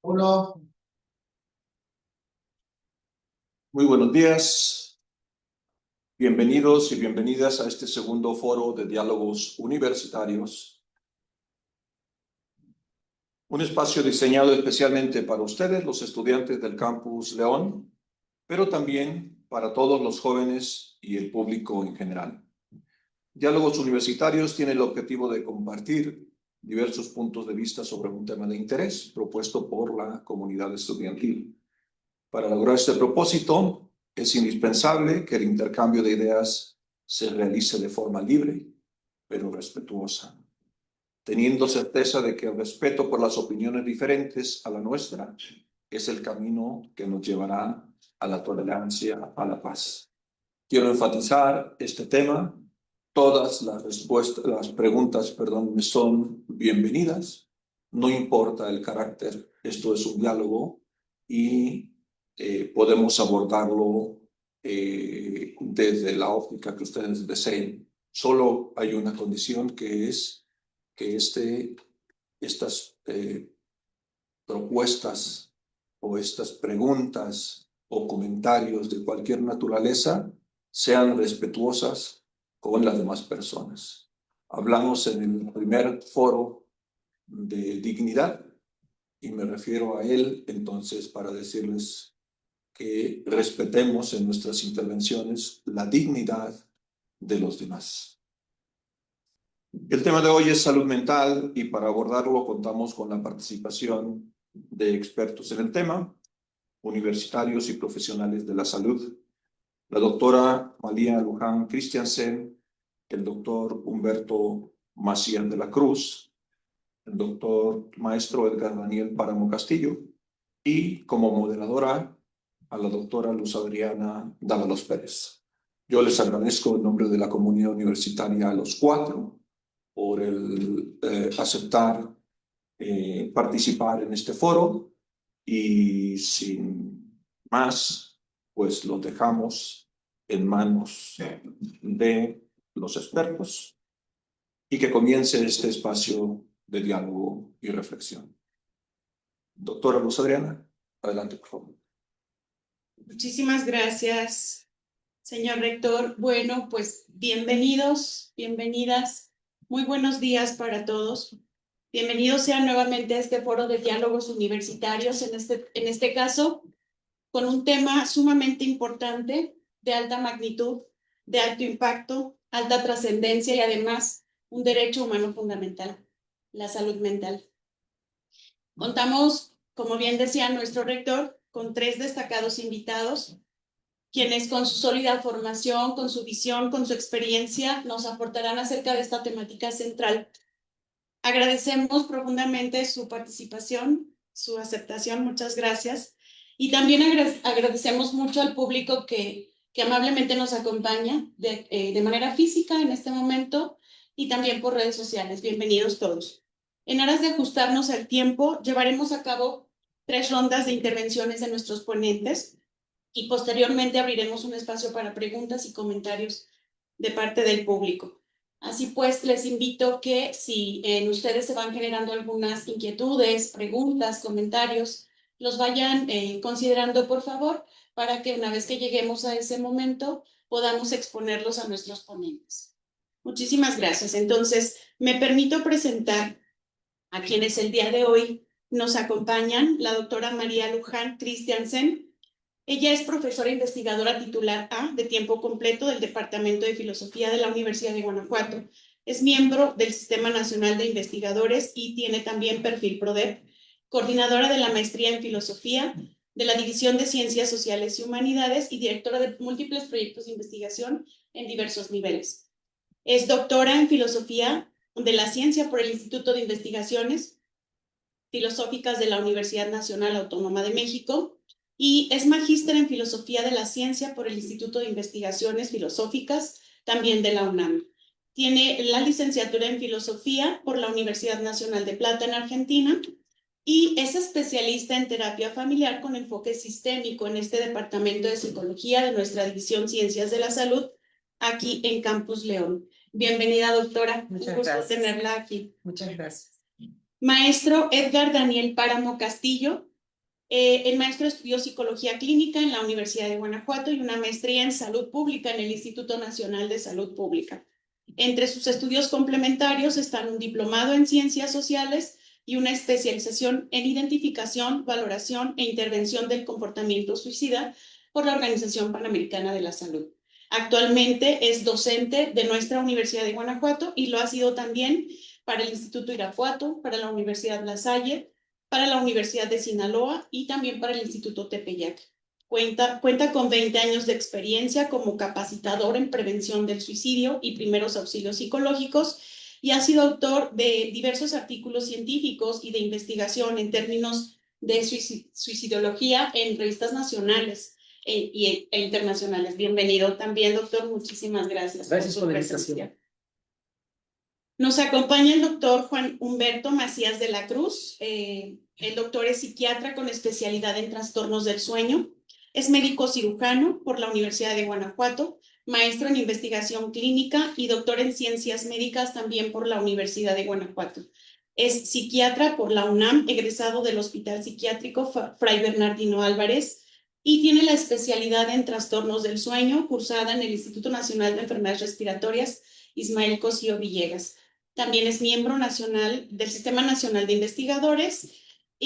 Uno. Muy buenos días, bienvenidos y bienvenidas a este segundo foro de diálogos universitarios. Un espacio diseñado especialmente para ustedes, los estudiantes del Campus León, pero también para todos los jóvenes y el público en general. Diálogos universitarios tiene el objetivo de compartir diversos puntos de vista sobre un tema de interés propuesto por la comunidad estudiantil. Para lograr este propósito, es indispensable que el intercambio de ideas se realice de forma libre, pero respetuosa, teniendo certeza de que el respeto por las opiniones diferentes a la nuestra es el camino que nos llevará a la tolerancia, a la paz. Quiero enfatizar este tema. Todas las preguntas me son bienvenidas. No importa el carácter, esto es un diálogo y podemos abordarlo desde la óptica que ustedes deseen. Solo hay una condición, que es que estas propuestas o estas preguntas o comentarios de cualquier naturaleza sean respetuosas con las demás personas. Hablamos en el primer foro de dignidad y me refiero a él entonces para decirles que respetemos en nuestras intervenciones la dignidad de los demás. El tema de hoy es salud mental y para abordarlo contamos con la participación de expertos en el tema, universitarios y profesionales de la salud, la doctora María Luján Christiansen, el doctor Humberto Macías de la Cruz, el doctor maestro Edgar Daniel Páramo Castillo y como moderadora a la doctora Luz Adriana Dávalos Pérez. Yo les agradezco en nombre de la comunidad universitaria a los cuatro por el aceptar participar en este foro y sin más, pues lo dejamos en manos de los expertos y que comience este espacio de diálogo y reflexión. Doctora Luz Adriana, adelante, por favor. Muchísimas gracias, señor rector. Bueno, pues bienvenidos, bienvenidas. Muy buenos días para todos. Bienvenidos sean nuevamente a este foro de diálogos universitarios, en este caso, con un tema sumamente importante, de alta magnitud, de alto impacto, alta trascendencia y además un derecho humano fundamental, la salud mental. Contamos, como bien decía nuestro rector, con 3 destacados invitados, quienes con su sólida formación, con su visión, con su experiencia, nos aportarán acerca de esta temática central. Agradecemos profundamente su participación, su aceptación, muchas gracias. Y también agradecemos mucho al público que amablemente nos acompaña de manera física en este momento y también por redes sociales. Bienvenidos todos. En aras de ajustarnos al tiempo, llevaremos a cabo 3 rondas de intervenciones de nuestros ponentes y posteriormente abriremos un espacio para preguntas y comentarios de parte del público. Así pues, les invito que si en ustedes se van generando algunas inquietudes, preguntas, comentarios, los vayan considerando, por favor, para que una vez que lleguemos a ese momento podamos exponerlos a nuestros ponentes. Muchísimas gracias. Entonces, me permito presentar a quienes el día de hoy nos acompañan, la doctora María Luján Christiansen. Ella es profesora investigadora titular A de tiempo completo del Departamento de Filosofía de la Universidad de Guanajuato. Es miembro del Sistema Nacional de Investigadores y tiene también perfil PRODEP, coordinadora de la maestría en Filosofía, de la División de Ciencias Sociales y Humanidades y directora de múltiples proyectos de investigación en diversos niveles. Es doctora en Filosofía de la Ciencia por el Instituto de Investigaciones Filosóficas de la Universidad Nacional Autónoma de México y es magíster en Filosofía de la Ciencia por el Instituto de Investigaciones Filosóficas, también de la UNAM. Tiene la licenciatura en Filosofía por la Universidad Nacional de Plata en Argentina y es especialista en terapia familiar con enfoque sistémico en este departamento de psicología de nuestra división Ciencias de la Salud, aquí en Campus León. Bienvenida, doctora. Muchas gusto gracias. tenerla aquí. Muchas gracias. Maestro Edgar Daniel Páramo Castillo El maestro estudió psicología clínica en la Universidad de Guanajuato y una maestría en salud pública en el Instituto Nacional de Salud Pública. Entre sus estudios complementarios están un diplomado en ciencias sociales y una especialización en identificación, valoración e intervención del comportamiento suicida por la Organización Panamericana de la Salud. Actualmente es docente de nuestra Universidad de Guanajuato y lo ha sido también para el Instituto Irapuato, para la Universidad La Salle, para la Universidad de Sinaloa y también para el Instituto Tepeyac. Cuenta con 20 años de experiencia como capacitador en prevención del suicidio y primeros auxilios psicológicos y ha sido autor de diversos artículos científicos y de investigación en términos de suicidología en revistas nacionales e internacionales. Bienvenido también, doctor. Muchísimas gracias. Gracias por la invitación. Nos acompaña el doctor Juan Humberto Macías de la Cruz. El doctor es psiquiatra con especialidad en trastornos del sueño. Es médico cirujano por la Universidad de Guanajuato, maestro en investigación clínica y doctor en ciencias médicas también por la Universidad de Guanajuato. Es psiquiatra por la UNAM, egresado del Hospital Psiquiátrico Fray Bernardino Álvarez y tiene la especialidad en trastornos del sueño, cursada en el Instituto Nacional de Enfermedades Respiratorias Ismael Cosío Villegas. También es miembro nacional del Sistema Nacional de Investigadores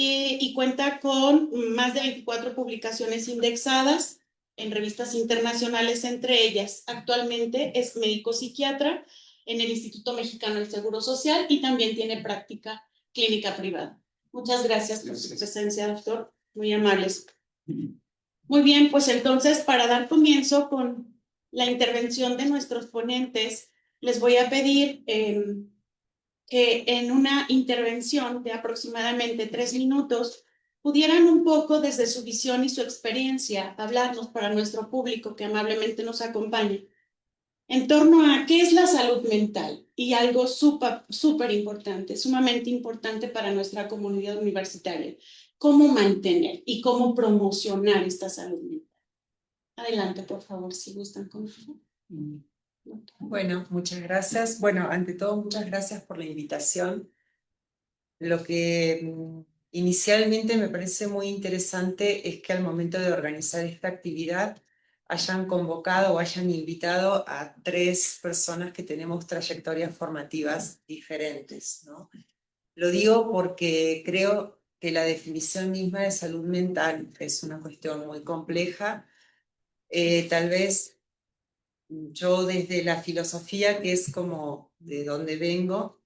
y cuenta con más de 24 publicaciones indexadas en revistas internacionales, entre ellas. Actualmente es médico psiquiatra en el Instituto Mexicano del Seguro Social y también tiene práctica clínica privada. Muchas gracias por su presencia, doctor. Muy amables. Muy bien, pues entonces, para dar comienzo con la intervención de nuestros ponentes, les voy a pedir que en una intervención de aproximadamente 3 minutos pudieran un poco desde su visión y su experiencia hablarnos para nuestro público que amablemente nos acompaña en torno a qué es la salud mental y algo súper importante, sumamente importante para nuestra comunidad universitaria, cómo mantener y cómo promocionar esta salud mental. Adelante, por favor, si gustan. Bueno, muchas gracias. Bueno, ante todo, muchas gracias por la invitación. Lo que inicialmente me parece muy interesante es que al momento de organizar esta actividad hayan convocado o hayan invitado a 3 personas que tenemos trayectorias formativas diferentes, ¿no? Lo digo porque creo que la definición misma de salud mental es una cuestión muy compleja. Tal vez yo desde la filosofía, que es como de donde vengo,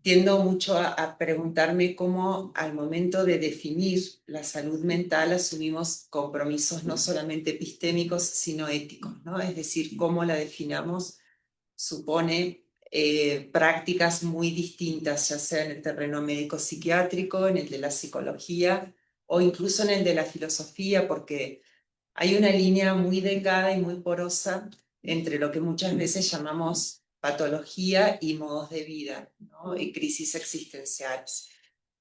tiendo mucho a preguntarme cómo al momento de definir la salud mental asumimos compromisos no solamente epistémicos, sino éticos, ¿no? Es decir, cómo la definamos supone prácticas muy distintas, ya sea en el terreno médico-psiquiátrico, en el de la psicología o incluso en el de la filosofía, porque hay una línea muy delgada y muy porosa entre lo que muchas veces llamamos patología y modos de vida, ¿no? Y crisis existenciales.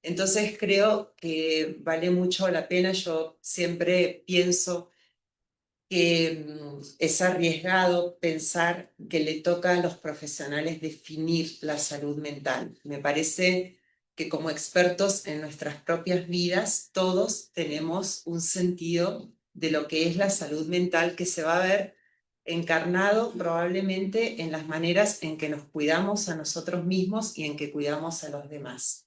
Entonces creo que vale mucho la pena. Yo siempre pienso que es arriesgado pensar que le toca a los profesionales definir la salud mental. Me parece que como expertos en nuestras propias vidas, todos tenemos un sentido de lo que es la salud mental que se va a ver encarnado probablemente en las maneras en que nos cuidamos a nosotros mismos y en que cuidamos a los demás.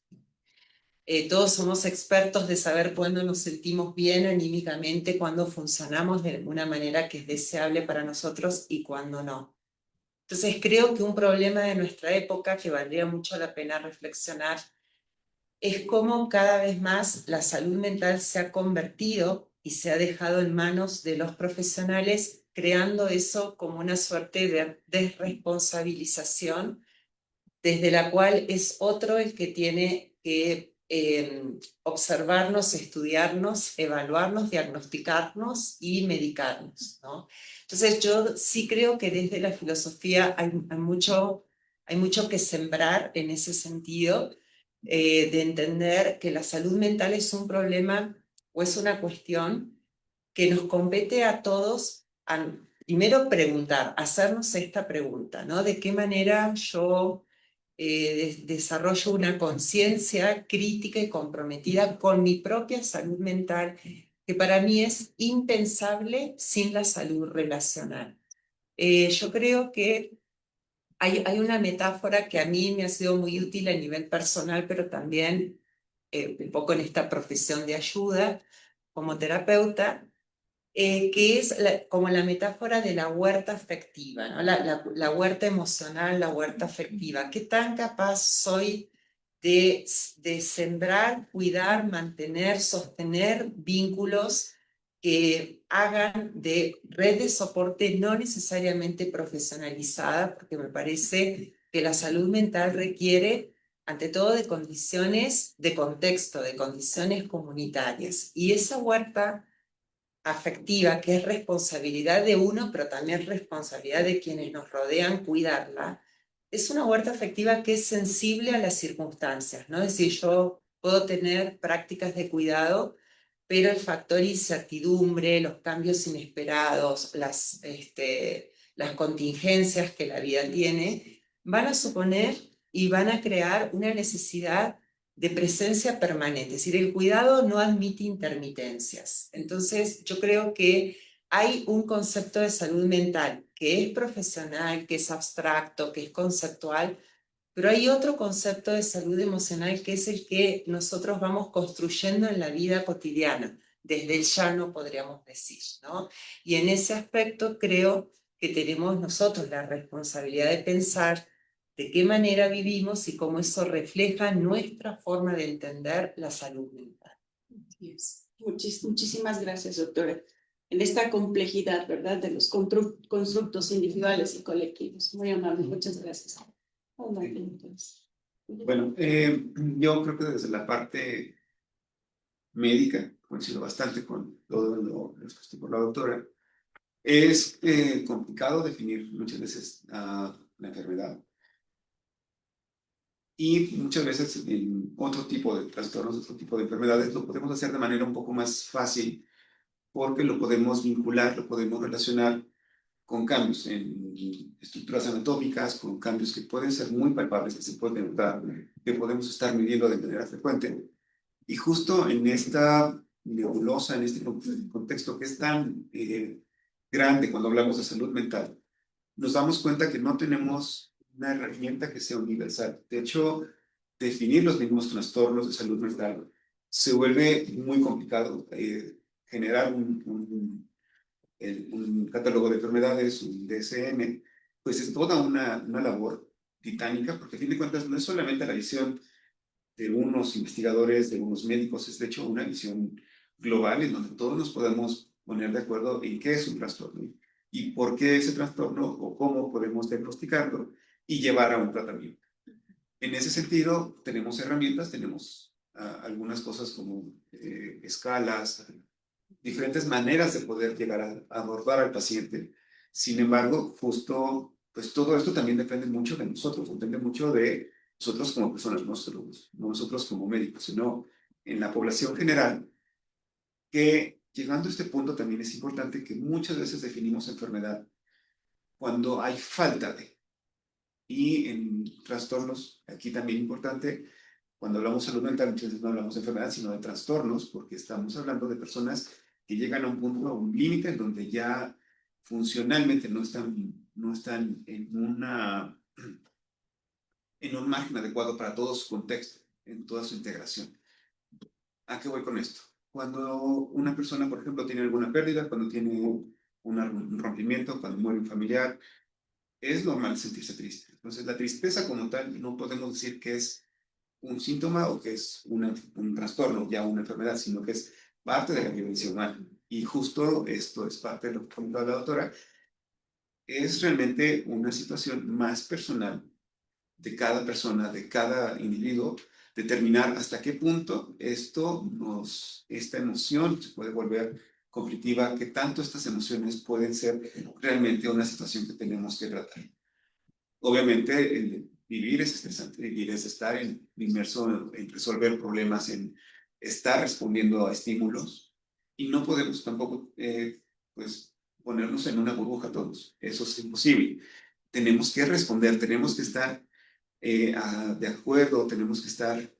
Todos somos expertos de saber cuándo nos sentimos bien anímicamente, cuándo funcionamos de una manera que es deseable para nosotros y cuándo no. Entonces creo que un problema de nuestra época que valdría mucho la pena reflexionar es cómo cada vez más la salud mental se ha convertido y se ha dejado en manos de los profesionales, creando eso como una suerte de desresponsabilización, desde la cual es otro el que tiene que observarnos, estudiarnos, evaluarnos, diagnosticarnos y medicarnos, ¿no? Entonces yo sí creo que desde la filosofía hay mucho que sembrar en ese sentido, de entender que la salud mental es un problema o es una cuestión que nos compete a todos primero preguntar, hacernos esta pregunta, ¿no? ¿De qué manera yo desarrollo una conciencia crítica y comprometida con mi propia salud mental, que para mí es impensable sin la salud relacional. Yo creo que hay una metáfora que a mí me ha sido muy útil a nivel personal, pero también un poco en esta profesión de ayuda como terapeuta, que es como la metáfora de la huerta afectiva, ¿no? La huerta emocional, la huerta afectiva. ¿Qué tan capaz soy de sembrar, cuidar, mantener, sostener vínculos que hagan de red de soporte no necesariamente profesionalizada, porque me parece que la salud mental requiere, ante todo, de condiciones de contexto, de condiciones comunitarias. Y esa huerta afectiva, que es responsabilidad de uno, pero también responsabilidad de quienes nos rodean cuidarla, es una huerta afectiva que es sensible a las circunstancias, ¿no? Es decir, yo puedo tener prácticas de cuidado, pero el factor incertidumbre, los cambios inesperados, las contingencias que la vida tiene, van a suponer y van a crear una necesidad de presencia permanente. Es decir, el cuidado no admite intermitencias. Entonces, yo creo que hay un concepto de salud mental que es profesional, que es abstracto, que es conceptual, pero hay otro concepto de salud emocional que es el que nosotros vamos construyendo en la vida cotidiana, desde el llano, podríamos decir, ¿no? Y en ese aspecto creo que tenemos nosotros la responsabilidad de pensar de qué manera vivimos y cómo eso refleja nuestra forma de entender la salud mental. Yes. Muchísimas gracias, doctora. En esta complejidad, ¿verdad?, de los constructos individuales y colectivos. Muy amable, muchas gracias. Adelante, entonces. Bueno, yo creo que desde la parte médica, coincido bastante con todo lo expuesto por la doctora, es complicado definir muchas veces la enfermedad. Y muchas veces en otro tipo de trastornos, otro tipo de enfermedades, lo podemos hacer de manera un poco más fácil porque lo podemos vincular, lo podemos relacionar con cambios en estructuras anatómicas, con cambios que pueden ser muy palpables, que se pueden notar, que podemos estar midiendo de manera frecuente. Y justo en esta nebulosa, en este contexto que es tan grande cuando hablamos de salud mental, nos damos cuenta que no tenemos una herramienta que sea universal. De hecho, definir los mismos trastornos de salud mental se vuelve muy complicado. Generar un catálogo de enfermedades, un DSM, pues es toda una labor titánica, porque a fin de cuentas no es solamente la visión de unos investigadores, de unos médicos, es de hecho una visión global en donde todos nos podemos poner de acuerdo en qué es un trastorno y por qué ese trastorno o cómo podemos diagnosticarlo y llevar a un tratamiento. En ese sentido, tenemos herramientas, tenemos algunas cosas como escalas, diferentes maneras de poder llegar a abordar al paciente. Sin embargo, justo, pues todo esto también depende mucho de nosotros, depende mucho de nosotros como personas, no nosotros como médicos, sino en la población general, que llegando a este punto también es importante que muchas veces definimos enfermedad cuando hay falta de. Y en trastornos, aquí también importante, cuando hablamos de salud mental, muchas veces no hablamos de enfermedad, sino de trastornos, porque estamos hablando de personas que llegan a un punto, a un límite en donde ya funcionalmente no están en un margen adecuado para todo su contexto, en toda su integración. ¿A qué voy con esto? Cuando una persona, por ejemplo, tiene alguna pérdida, cuando tiene un rompimiento, cuando muere un familiar, es normal sentirse triste. Entonces, la tristeza como tal no podemos decir que es un síntoma o que es un trastorno, ya una enfermedad, sino que es parte de la vivencia humana. Y justo esto es parte de lo que comentaba la doctora, es realmente una situación más personal de cada persona, de cada individuo, determinar hasta qué punto esta emoción se puede volver conflictiva, que tanto estas emociones pueden ser realmente una situación que tenemos que tratar. Obviamente, vivir es estresante, vivir es estar inmerso en resolver problemas, en estar respondiendo a estímulos, y no podemos tampoco pues, ponernos en una burbuja todos. Eso es imposible. Tenemos que responder, tenemos que estar de acuerdo, tenemos que estar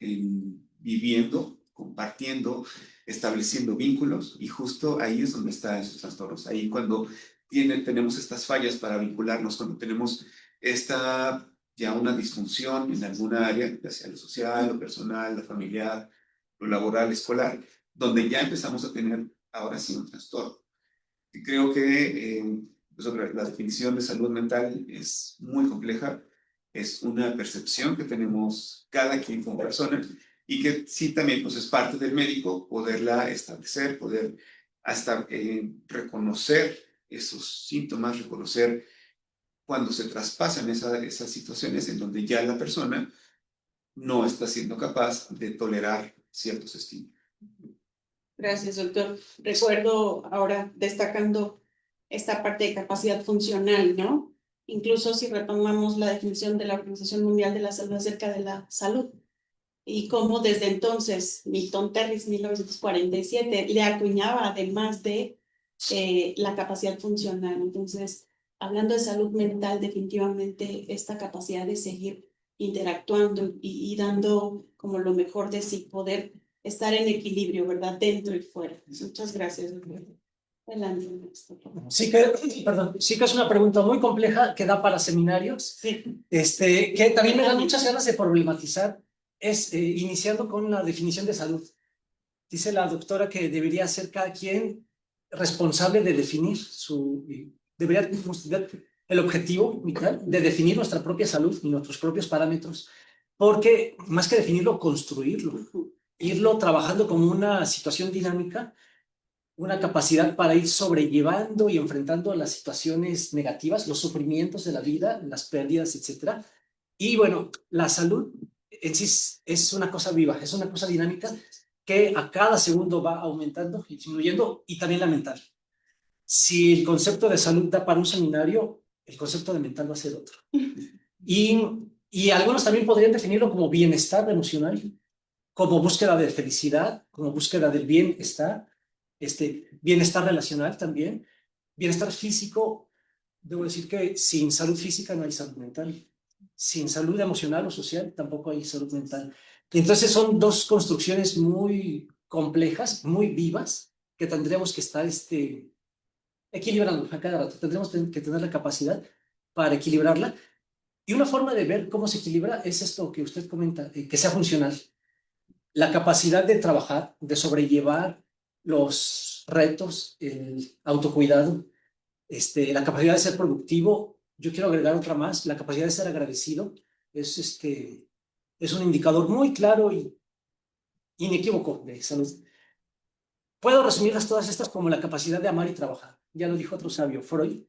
viviendo, compartiendo, estableciendo vínculos, y justo ahí es donde están esos trastornos. Ahí cuando tenemos estas fallas para vincularnos, cuando tenemos ya una disfunción en alguna área, ya sea lo social, lo personal, lo familiar, lo laboral, escolar, donde ya empezamos a tener ahora sí un trastorno. Y creo que la definición de salud mental es muy compleja, es una percepción que tenemos cada quien como persona, y que sí también pues, es parte del médico poderla establecer, poder hasta reconocer esos síntomas, reconocer cuando se traspasan esas situaciones en donde ya la persona no está siendo capaz de tolerar ciertos estímulos. Gracias, doctor. Recuerdo ahora destacando esta parte de capacidad funcional, ¿no? Incluso si retomamos la definición de la Organización Mundial de la Salud acerca de la salud, y cómo desde entonces Milton Terris, 1947, le acuñaba además de la capacidad funcional. Entonces, hablando de salud mental, definitivamente esta capacidad de seguir interactuando y dando como lo mejor de sí, poder estar en equilibrio, ¿verdad? Dentro y fuera. Muchas gracias, doctor. Adelante, maestro. Sí que es una pregunta muy compleja que da para seminarios, Sí. que también me dan muchas ganas de problematizar, iniciando con la definición de salud. Dice la doctora que debería ser cada quien responsable de definir debería tener el objetivo vital de definir nuestra propia salud y nuestros propios parámetros, porque más que definirlo, construirlo, irlo trabajando como una situación dinámica, una capacidad para ir sobrellevando y enfrentando las situaciones negativas, los sufrimientos de la vida, las pérdidas, etc. Y bueno, la salud en sí es una cosa viva, es una cosa dinámica que a cada segundo va aumentando y disminuyendo, y también la mental. Si el concepto de salud da para un seminario, el concepto de mental va a ser otro. Y algunos también podrían definirlo como bienestar emocional, como búsqueda de felicidad, como búsqueda del bienestar, bienestar relacional también, bienestar físico. Debo decir que sin salud física no hay salud mental. Sin salud emocional o social tampoco hay salud mental. Entonces son dos construcciones muy complejas, muy vivas, que tendremos que estar equilibrando a cada rato. Tendremos que tener la capacidad para equilibrarla. Y una forma de ver cómo se equilibra es esto que usted comenta, que sea funcional. La capacidad de trabajar, de sobrellevar los retos, el autocuidado, la capacidad de ser productivo. Yo quiero agregar otra más, la capacidad de ser agradecido. Es un indicador muy claro y inequívoco de salud. Puedo resumirlas todas estas como la capacidad de amar y trabajar. Ya lo dijo otro sabio, Freud.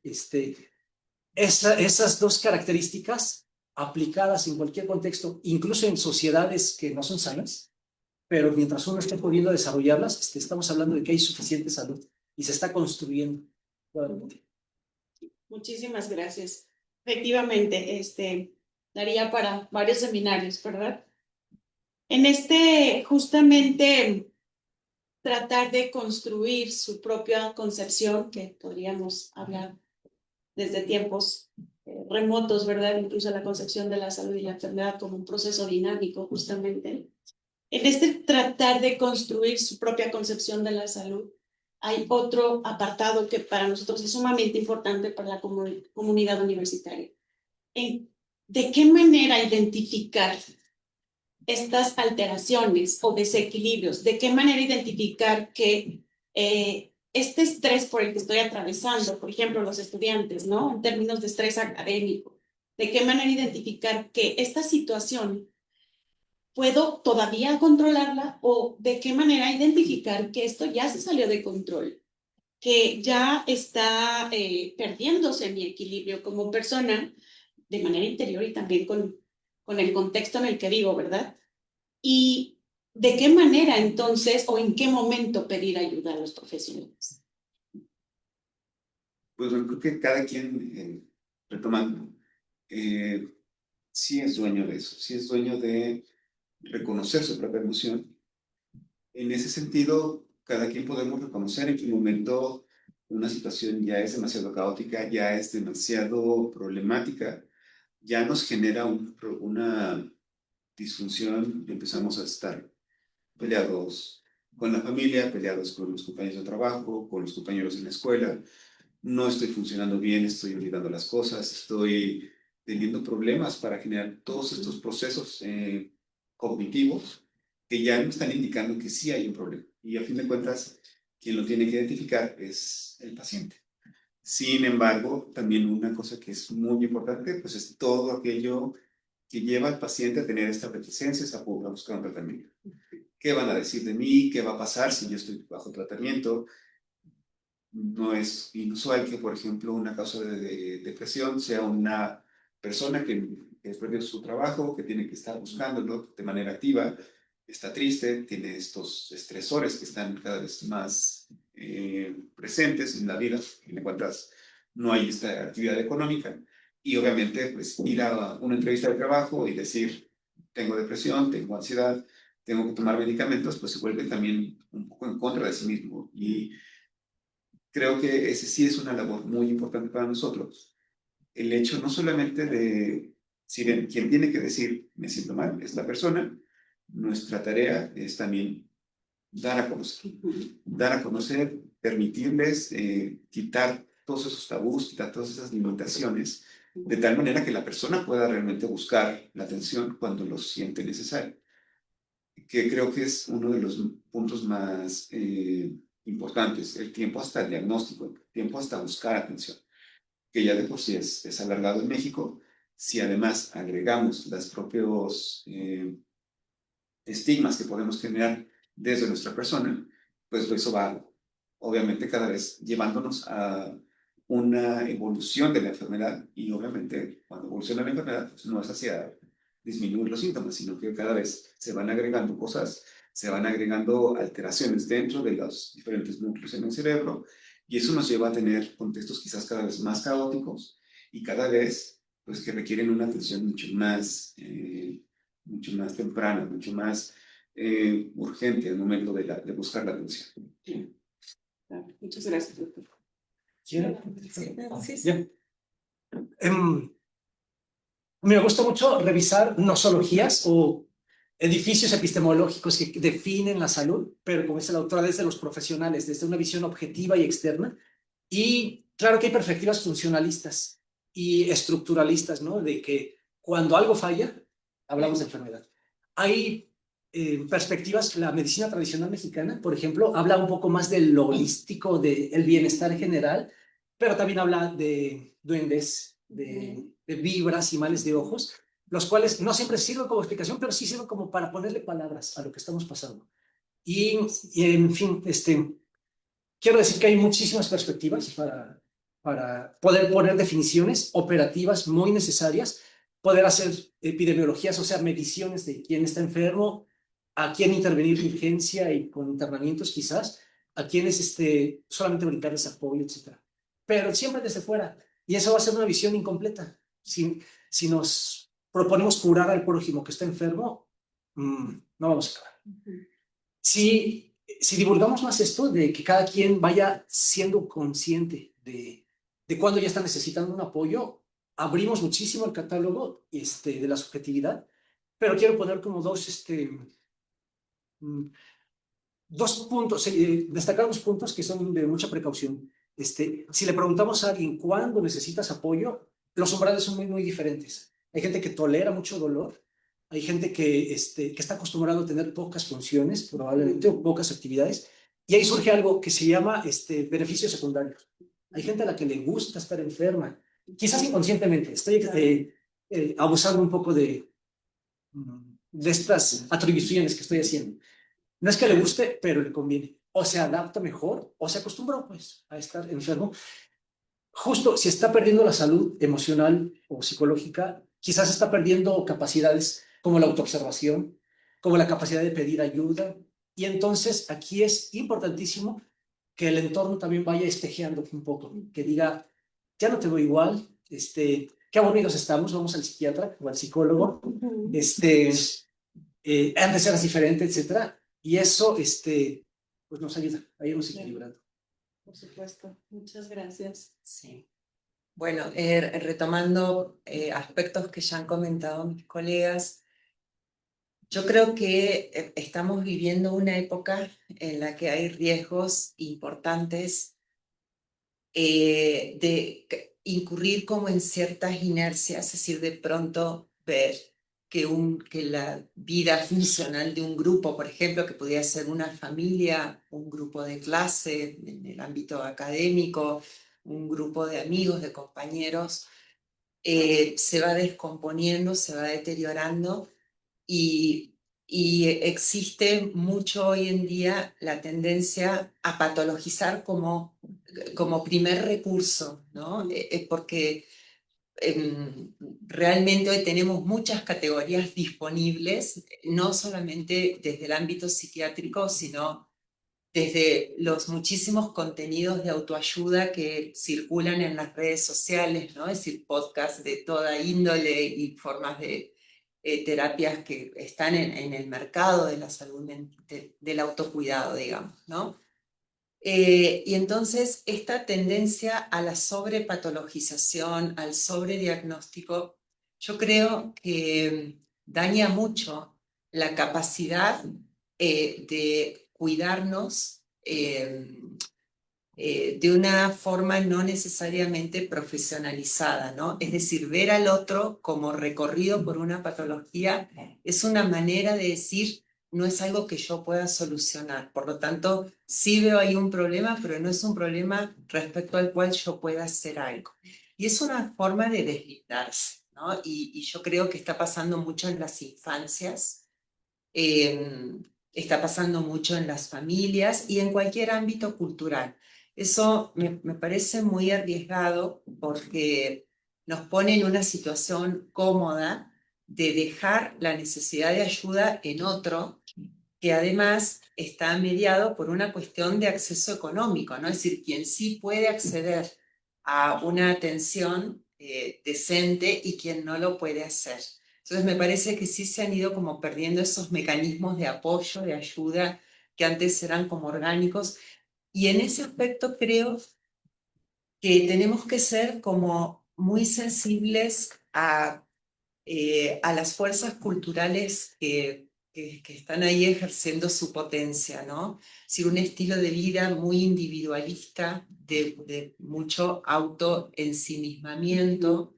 Esas dos características aplicadas en cualquier contexto, incluso en sociedades que no son sanas, pero mientras uno esté pudiendo desarrollarlas, estamos hablando de que hay suficiente salud y se está construyendo. Muchísimas gracias. Efectivamente, daría para varios seminarios, ¿verdad? En justamente, tratar de construir su propia concepción, que podríamos hablar desde tiempos remotos, ¿verdad? Incluso la concepción de la salud y la enfermedad como un proceso dinámico, justamente. En tratar de construir su propia concepción de la salud, hay otro apartado que para nosotros es sumamente importante para la comunidad universitaria. ¿De qué manera identificar estas alteraciones o desequilibrios? ¿De qué manera identificar que este estrés por el que estoy atravesando, por ejemplo, los estudiantes, ¿no? En términos de estrés académico, ¿de qué manera identificar que esta situación puedo todavía controlarla, o de qué manera identificar que esto ya se salió de control, que ya está perdiéndose mi equilibrio como persona de manera interior y también con el contexto en el que vivo, ¿verdad? Y de qué manera entonces o en qué momento pedir ayuda a los profesionales. Pues yo creo que cada quien, retomando, sí es dueño de eso, sí es dueño de reconocer su propia emoción. En ese sentido, cada quien podemos reconocer en qué momento una situación ya es demasiado caótica, ya es demasiado problemática, ya nos genera una disfunción y empezamos a estar peleados con la familia, peleados con los compañeros de trabajo, con los compañeros en la escuela. No estoy funcionando bien, estoy olvidando las cosas, estoy teniendo problemas para generar todos estos procesos cognitivos que ya me están indicando que sí hay un problema. Y a fin de cuentas, quien lo tiene que identificar es el paciente. Sin embargo, también una cosa que es muy importante, pues es todo aquello que lleva al paciente a tener esta reticencia, a buscar un tratamiento. ¿Qué van a decir de mí? ¿Qué va a pasar si yo estoy bajo tratamiento? No es inusual que, por ejemplo, una causa de depresión sea una persona que perdió su trabajo, que tiene que estar buscándolo de manera activa, está triste, tiene estos estresores que están cada vez más presentes en la vida, en cuantas no hay esta actividad económica, y obviamente pues ir a una entrevista de trabajo y decir, tengo depresión, tengo ansiedad, tengo que tomar medicamentos, pues se vuelve también un poco en contra de sí mismo. Y creo que ese sí es una labor muy importante para nosotros. El hecho no solamente de, si bien quien tiene que decir me siento mal es la persona, nuestra tarea es también dar a conocer, permitirles quitar todos esos tabús, quitar todas esas limitaciones, de tal manera que la persona pueda realmente buscar la atención cuando lo siente necesario, que creo que es uno de los puntos más importantes, el tiempo hasta el diagnóstico, el tiempo hasta buscar atención, que ya de por sí es alargado en México. Si además agregamos los propios estigmas que podemos generar desde nuestra persona, pues eso va obviamente cada vez llevándonos a una evolución de la enfermedad, y obviamente cuando evoluciona la enfermedad pues no es hacia disminuir los síntomas, sino que cada vez se van agregando cosas, se van agregando alteraciones dentro de los diferentes núcleos en el cerebro, y eso nos lleva a tener contextos quizás cada vez más caóticos y cada vez pues que requieren una atención mucho más temprana, mucho más urgente al momento de buscar la atención. Muchas gracias, doctor. ¿Quieren? Sí. Bien. Me gusta mucho revisar nosologías o edificios epistemológicos que definen la salud, pero como dice la autora, desde los profesionales, desde una visión objetiva y externa. Y claro que hay perspectivas funcionalistas y estructuralistas, ¿no? De que cuando algo falla, hablamos de enfermedad. Hay perspectivas, la medicina tradicional mexicana, por ejemplo, habla un poco más de lo holístico, del bienestar general, pero también habla de duendes, de vibras y males de ojos, los cuales no siempre sirven como explicación, pero sí sirven como para ponerle palabras a lo que estamos pasando. Y en fin, quiero decir que hay muchísimas perspectivas para poder poner definiciones operativas muy necesarias, poder hacer epidemiologías, o sea, mediciones de quién está enfermo, a quién intervenir de urgencia y con internamientos quizás, a quiénes solamente brindarles apoyo, etc. Pero siempre desde fuera. Y eso va a ser una visión incompleta. Si nos proponemos curar al prójimo que está enfermo, no vamos a acabar. Si divulgamos más esto, de que cada quien vaya siendo consciente de cuándo ya está necesitando un apoyo, abrimos muchísimo el catálogo de la subjetividad, pero quiero poner como dos puntos, destacar dos puntos que son de mucha precaución. Si le preguntamos a alguien cuándo necesitas apoyo, los umbrales son muy diferentes. Hay gente que tolera mucho dolor, hay gente que está acostumbrado a tener pocas funciones, probablemente, o pocas actividades, y ahí surge algo que se llama beneficios secundarios. Hay gente a la que le gusta estar enferma, quizás inconscientemente. Estoy abusando un poco de estas atribuciones que estoy haciendo. No es que le guste, pero le conviene. O se adapta mejor, o se acostumbró pues a estar enfermo. Justo si está perdiendo la salud emocional o psicológica, quizás está perdiendo capacidades como la autoobservación, como la capacidad de pedir ayuda. Y entonces aquí es importantísimo que el entorno también vaya espejeando un poco, que diga, ya no te veo igual, qué aburridos estamos, vamos al psiquiatra o al psicólogo, antes eras diferente, etcétera. Y eso, pues nos ayuda a irnos equilibrando. Por supuesto. Muchas gracias. Sí. Bueno, retomando aspectos que ya han comentado mis colegas, yo creo que estamos viviendo una época en la que hay riesgos importantes incurrir como en ciertas inercias, es decir, de pronto ver que la vida funcional de un grupo, por ejemplo, que podría ser una familia, un grupo de clase en el ámbito académico, un grupo de amigos, de compañeros, se va descomponiendo, se va deteriorando y, y existe mucho hoy en día la tendencia a patologizar como primer recurso, ¿no? Porque realmente hoy tenemos muchas categorías disponibles, no solamente desde el ámbito psiquiátrico, sino desde los muchísimos contenidos de autoayuda que circulan en las redes sociales, ¿no? Es decir, podcasts de toda índole y formas de terapias que están en el mercado de la salud, del autocuidado, digamos, ¿no? Y entonces esta tendencia a la sobrepatologización, al sobrediagnóstico, yo creo que daña mucho la capacidad de cuidarnos de una forma no necesariamente profesionalizada, ¿no? Es decir, ver al otro como recorrido por una patología es una manera de decir, no es algo que yo pueda solucionar. Por lo tanto, sí veo ahí un problema, pero no es un problema respecto al cual yo pueda hacer algo. Y es una forma de deslindarse, ¿no? Y yo creo que está pasando mucho en las infancias. Está pasando mucho en las familias y en cualquier ámbito cultural. Eso me parece muy arriesgado porque nos pone en una situación cómoda de dejar la necesidad de ayuda en otro, que además está mediado por una cuestión de acceso económico, ¿no? Es decir, quien sí puede acceder a una atención decente y quien no lo puede hacer. Entonces me parece que sí se han ido como perdiendo esos mecanismos de apoyo, de ayuda, que antes eran como orgánicos. Y en ese aspecto creo que tenemos que ser como muy sensibles a las fuerzas culturales que están ahí ejerciendo su potencia, ¿no? Si un estilo de vida muy individualista, de mucho autoensimismamiento,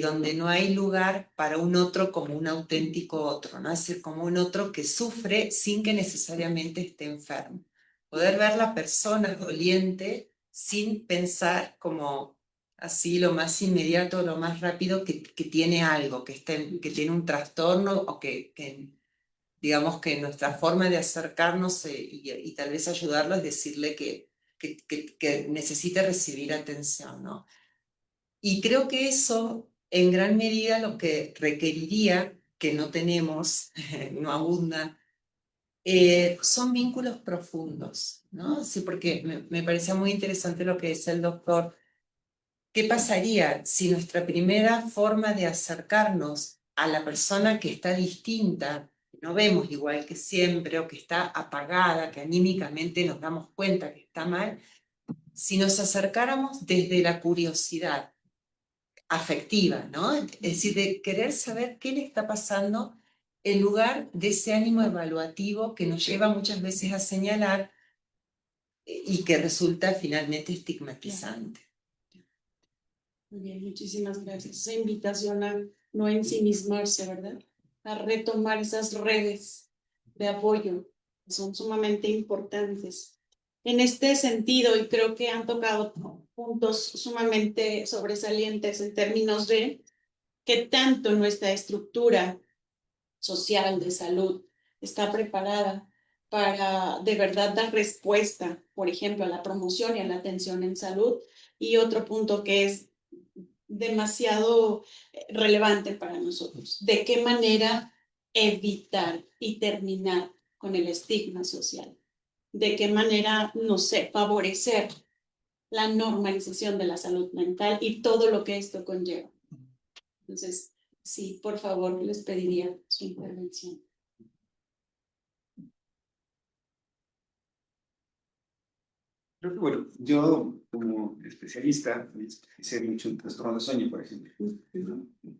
donde no hay lugar para un otro como un auténtico otro, ¿no? Es decir, como un otro que sufre sin que necesariamente esté enfermo. Poder ver la persona doliente sin pensar como así lo más inmediato, lo más rápido que tiene algo, que tiene un trastorno o que digamos que nuestra forma de acercarnos y tal vez ayudarlo es decirle que necesita recibir atención, ¿no? Y creo que eso, en gran medida, lo que requeriría, que no tenemos, no abunda, son vínculos profundos, ¿no? Sí, porque me parecía muy interesante lo que dice el doctor. ¿Qué pasaría si nuestra primera forma de acercarnos a la persona que está distinta, que no vemos igual que siempre o que está apagada, que anímicamente nos damos cuenta que está mal, si nos acercáramos desde la curiosidad afectiva, ¿no? Es decir, de querer saber qué le está pasando en lugar de ese ánimo evaluativo que nos lleva muchas veces a señalar y que resulta finalmente estigmatizante. Muy bien, muchísimas gracias. Esa invitación a no ensimismarse, ¿verdad? A retomar esas redes de apoyo que son sumamente importantes. En este sentido, y creo que han tocado puntos sumamente sobresalientes en términos de qué tanto nuestra estructura social de salud está preparada para de verdad dar respuesta, por ejemplo, a la promoción y a la atención en salud. Y otro punto que es demasiado relevante para nosotros, de qué manera evitar y terminar con el estigma social, de qué manera, no sé, favorecer la normalización de la salud mental y todo lo que esto conlleva. Entonces, sí, por favor, les pediría su intervención. Creo que, bueno, yo como especialista me especialicé mucho en trastornos de sueño, por ejemplo.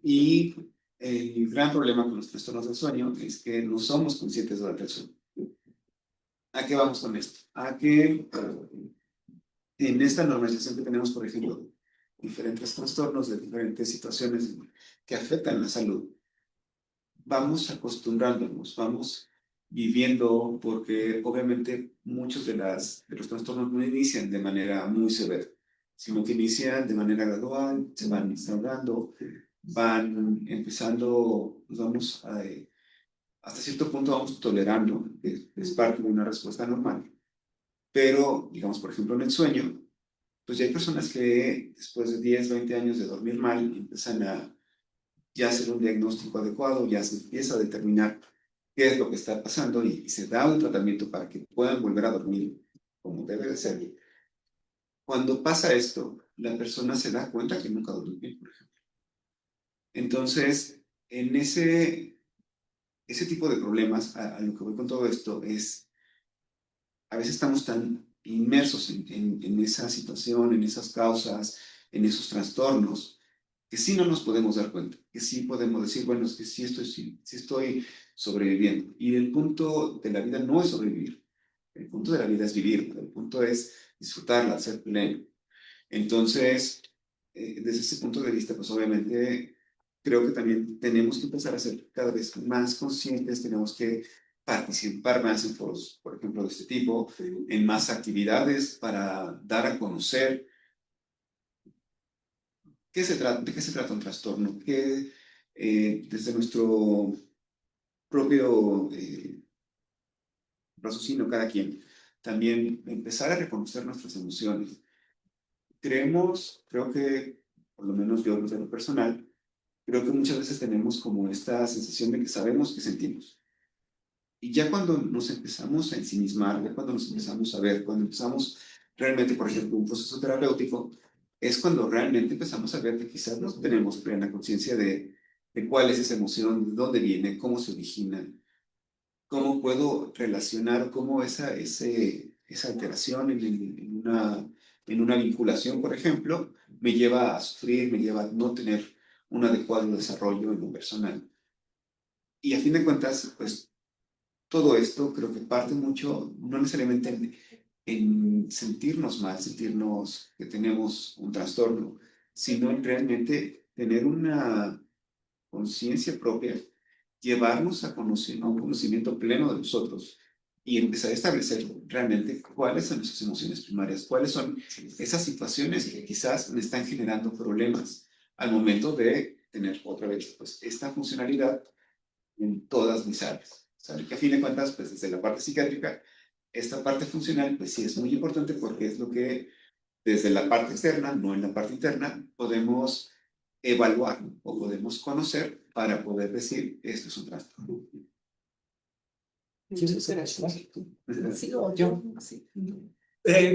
Y el gran problema con los trastornos del sueño es que no somos conscientes durante el sueño. ¿A qué vamos con esto? A que en esta normalización que tenemos, por ejemplo, diferentes trastornos de diferentes situaciones que afectan la salud, vamos acostumbrándonos, vamos viviendo, porque obviamente muchos de los trastornos no inician de manera muy severa, sino que inician de manera gradual, se van instaurando, van empezando, pues vamos hasta cierto punto vamos tolerando, es parte de una respuesta normal. Pero, digamos, por ejemplo, en el sueño, pues ya hay personas que después de 10, 20 años de dormir mal, empiezan a ya hacer un diagnóstico adecuado, ya se empieza a determinar qué es lo que está pasando y se da un tratamiento para que puedan volver a dormir como debe de ser. Cuando pasa esto, la persona se da cuenta que nunca durmió bien, por ejemplo. Entonces, en ese tipo de problemas, a lo que voy con todo esto es, a veces estamos tan inmersos en esa situación, en esas causas, en esos trastornos, que sí no nos podemos dar cuenta, que sí podemos decir, bueno, es que sí estoy sobreviviendo. Y el punto de la vida no es sobrevivir, el punto de la vida es vivir, el punto es disfrutarla, ser pleno. Entonces, desde ese punto de vista, pues obviamente creo que también tenemos que empezar a ser cada vez más conscientes, tenemos que participar más en foros, por ejemplo, de este tipo, en más actividades para dar a conocer de qué se trata un trastorno, que desde nuestro propio raciocinio, cada quien, también empezar a reconocer nuestras emociones. Creo que, por lo menos yo, desde lo personal, creo que muchas veces tenemos como esta sensación de que sabemos que sentimos. Y ya cuando nos empezamos a ensimismar, ya cuando nos empezamos a ver, cuando empezamos realmente, por ejemplo, un proceso terapéutico, es cuando realmente empezamos a ver que quizás no tenemos plena conciencia de cuál es esa emoción, de dónde viene, cómo se origina, cómo puedo relacionar, cómo esa alteración en una vinculación, por ejemplo, me lleva a sufrir, me lleva a no tener un adecuado desarrollo en lo personal. Y a fin de cuentas, pues todo esto creo que parte mucho, no necesariamente en sentirnos mal, sentirnos que tenemos un trastorno, sino en realmente tener una conciencia propia, llevarnos a un conocimiento pleno de nosotros y empezar a establecer realmente cuáles son nuestras emociones primarias, cuáles son esas situaciones que quizás me están generando problemas al momento de tener otra vez pues, esta funcionalidad en todas mis áreas. ¿Sabe? Que a fin de cuentas, pues desde la parte psiquiátrica, esta parte funcional, pues sí es muy importante porque es lo que desde la parte externa, no en la parte interna, podemos evaluar o podemos conocer para poder decir esto es un trastorno. ¿Quieres hacer Sí, o yo. Sí.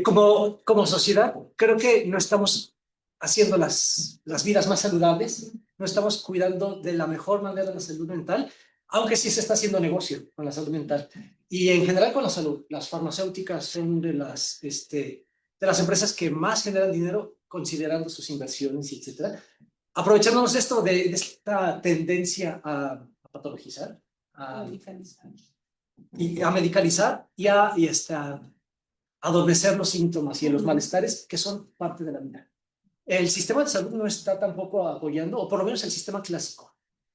Como sociedad, creo que no estamos haciendo las vidas más saludables, no estamos cuidando de la mejor manera la salud mental, aunque sí se está haciendo negocio con la salud mental. Y en general con la salud, las farmacéuticas son de las empresas que más generan dinero considerando sus inversiones, etcétera. Aprovechándonos de esta tendencia a patologizar, a medicalizar y a adormecer los síntomas y los malestares que son parte de la vida. El sistema de salud no está tampoco apoyando, o por lo menos el sistema clásico.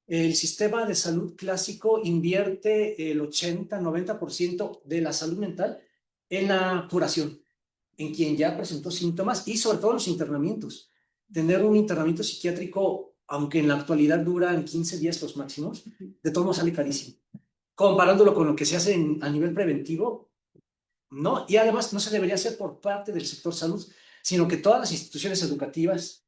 El sistema de salud clásico invierte el 80-90% de la salud mental en la curación, en quien ya presentó síntomas y sobre todo los internamientos. Tener un internamiento psiquiátrico, aunque en la actualidad duran 15 días los máximos, de todo modo sale carísimo. Comparándolo con lo que se hace a nivel preventivo, no, y además no se debería hacer por parte del sector salud, sino que todas las instituciones educativas,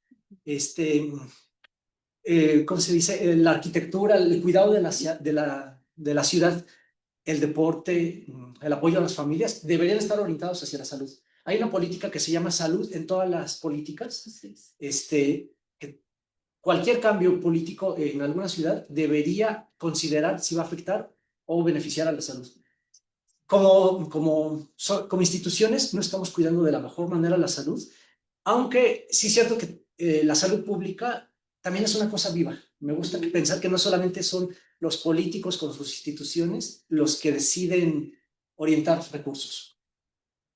¿cómo se dice? La arquitectura, el cuidado de la ciudad, el deporte, el apoyo a las familias, deberían estar orientados hacia la salud. Hay una política que se llama salud en todas las políticas. Que cualquier cambio político en alguna ciudad debería considerar si va a afectar o beneficiar a la salud. como instituciones no estamos cuidando de la mejor manera la salud, aunque sí es cierto que la salud pública también es una cosa viva. Me gusta pensar que no solamente son los políticos con sus instituciones los que deciden orientar recursos.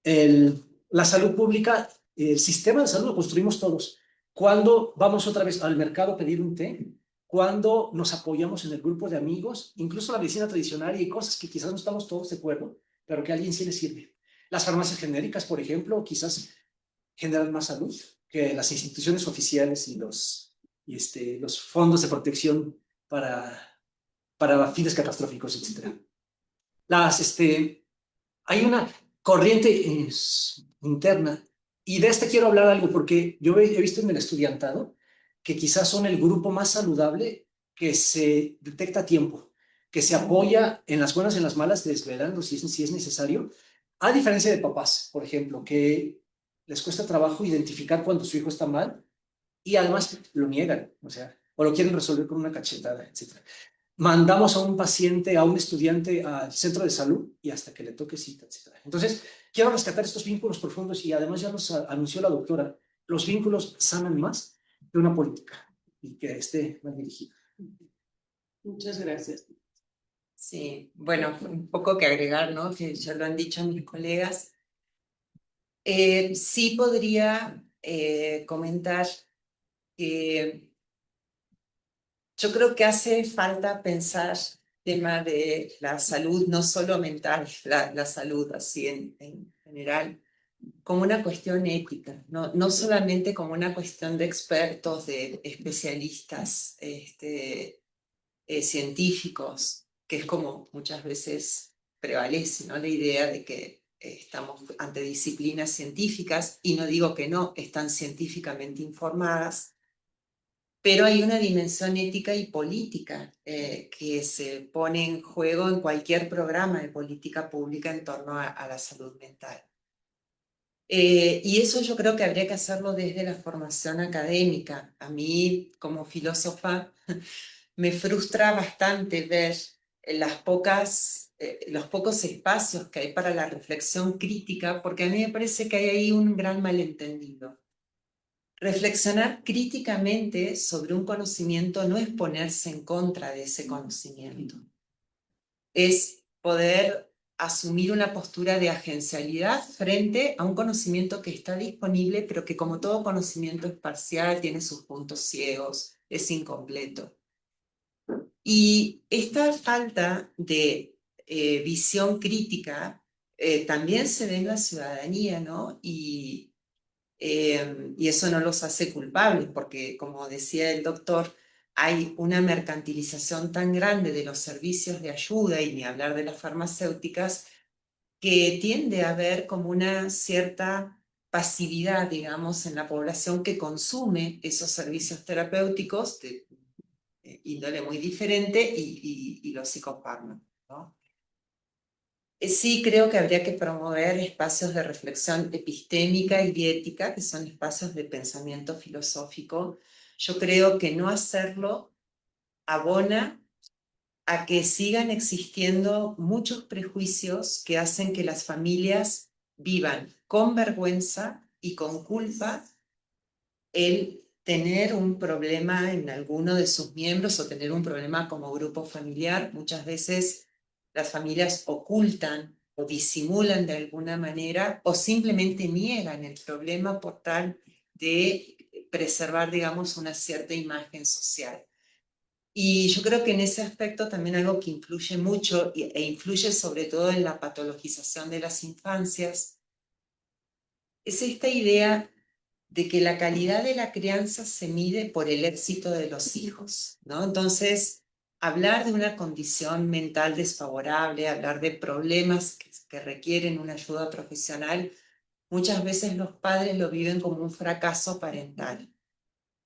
La salud pública, el sistema de salud lo construimos todos. Cuando vamos otra vez al mercado a pedir un té, cuando nos apoyamos en el grupo de amigos, incluso la medicina tradicional y cosas que quizás no estamos todos de acuerdo, pero que a alguien sí le sirve. Las farmacias genéricas, por ejemplo, quizás generan más salud que las instituciones oficiales y los fondos de protección para fines catastróficos, etc. Hay una corriente interna, y de este quiero hablar algo porque yo he visto en el estudiantado que quizás son el grupo más saludable que se detecta a tiempo, que se apoya en las buenas y en las malas, desvelando si es necesario, a diferencia de papás, por ejemplo, que les cuesta trabajo identificar cuando su hijo está mal y además lo niegan, o lo quieren resolver con una cachetada, etc. Mandamos a un paciente, a un estudiante al centro de salud y hasta que le toque cita, etc. Entonces, quiero rescatar estos vínculos profundos y además ya los anunció la doctora, los vínculos sanan más que una política y que esté mal dirigida. Muchas gracias. Sí, bueno, un poco que agregar, ¿no? Que ya lo han dicho mis colegas. Sí podría comentar que yo creo que hace falta pensar el tema de la salud, no solo mental, la salud así en general, como una cuestión ética, no solamente como una cuestión de expertos, de especialistas científicos, que es como muchas veces prevalece, ¿no? La idea de que estamos ante disciplinas científicas, y no digo que no, están científicamente informadas, pero hay una dimensión ética y política que se pone en juego en cualquier programa de política pública en torno a la salud mental. Y eso yo creo que habría que hacerlo desde la formación académica. A mí, como filósofa, me frustra bastante ver los pocos espacios que hay para la reflexión crítica, porque a mí me parece que hay ahí un gran malentendido. Reflexionar críticamente sobre un conocimiento no es ponerse en contra de ese conocimiento, es poder asumir una postura de agencialidad frente a un conocimiento que está disponible, pero que como todo conocimiento es parcial, tiene sus puntos ciegos, es incompleto. Y esta falta de visión crítica también se ve en la ciudadanía, ¿no? Y eso no los hace culpables, porque como decía el doctor, hay una mercantilización tan grande de los servicios de ayuda, y ni hablar de las farmacéuticas, que tiende a haber como una cierta pasividad, digamos, en la población que consume esos servicios terapéuticos de índole muy diferente y los psicofármacos, ¿no? Sí creo que habría que promover espacios de reflexión epistémica y ética, que son espacios de pensamiento filosófico. Yo creo que no hacerlo abona a que sigan existiendo muchos prejuicios que hacen que las familias vivan con vergüenza y con culpa el tener un problema en alguno de sus miembros o tener un problema como grupo familiar. Muchas veces las familias ocultan o disimulan de alguna manera o simplemente niegan el problema por tal de preservar, digamos, una cierta imagen social. Y yo creo que en ese aspecto también algo que influye mucho e influye sobre todo en la patologización de las infancias es esta idea de que la calidad de la crianza se mide por el éxito de los hijos, ¿no? Entonces, hablar de una condición mental desfavorable, hablar de problemas que requieren una ayuda profesional, muchas veces los padres lo viven como un fracaso parental.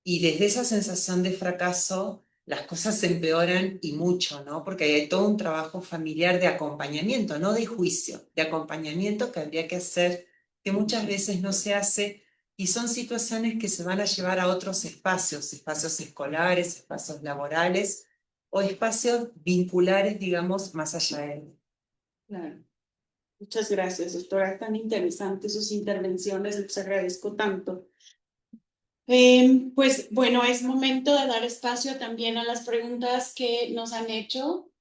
Y desde esa sensación de fracaso, las cosas se empeoran y mucho, ¿no? Porque hay todo un trabajo familiar de acompañamiento, no de juicio, de acompañamiento que habría que hacer, que muchas veces no se hace, y son situaciones que se van a llevar a otros espacios, espacios escolares, espacios laborales o espacios vinculares, digamos, más allá de él. Claro. Muchas gracias, doctora. Tan interesantes sus intervenciones, les agradezco tanto. Pues bueno, es momento de dar espacio también a las preguntas que nos han hecho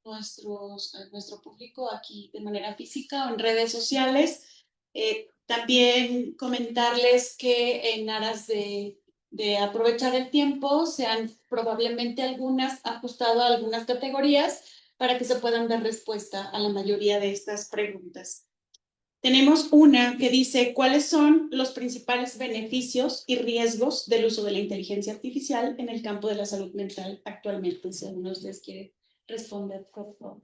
nuestro público aquí de manera física o en redes sociales. También comentarles que en aras de aprovechar el tiempo, se han probablemente ajustado a algunas categorías para que se puedan dar respuesta a la mayoría de estas preguntas. Tenemos una que dice, ¿cuáles son los principales beneficios y riesgos del uso de la inteligencia artificial en el campo de la salud mental actualmente? Si alguno de ustedes quiere responder, por favor.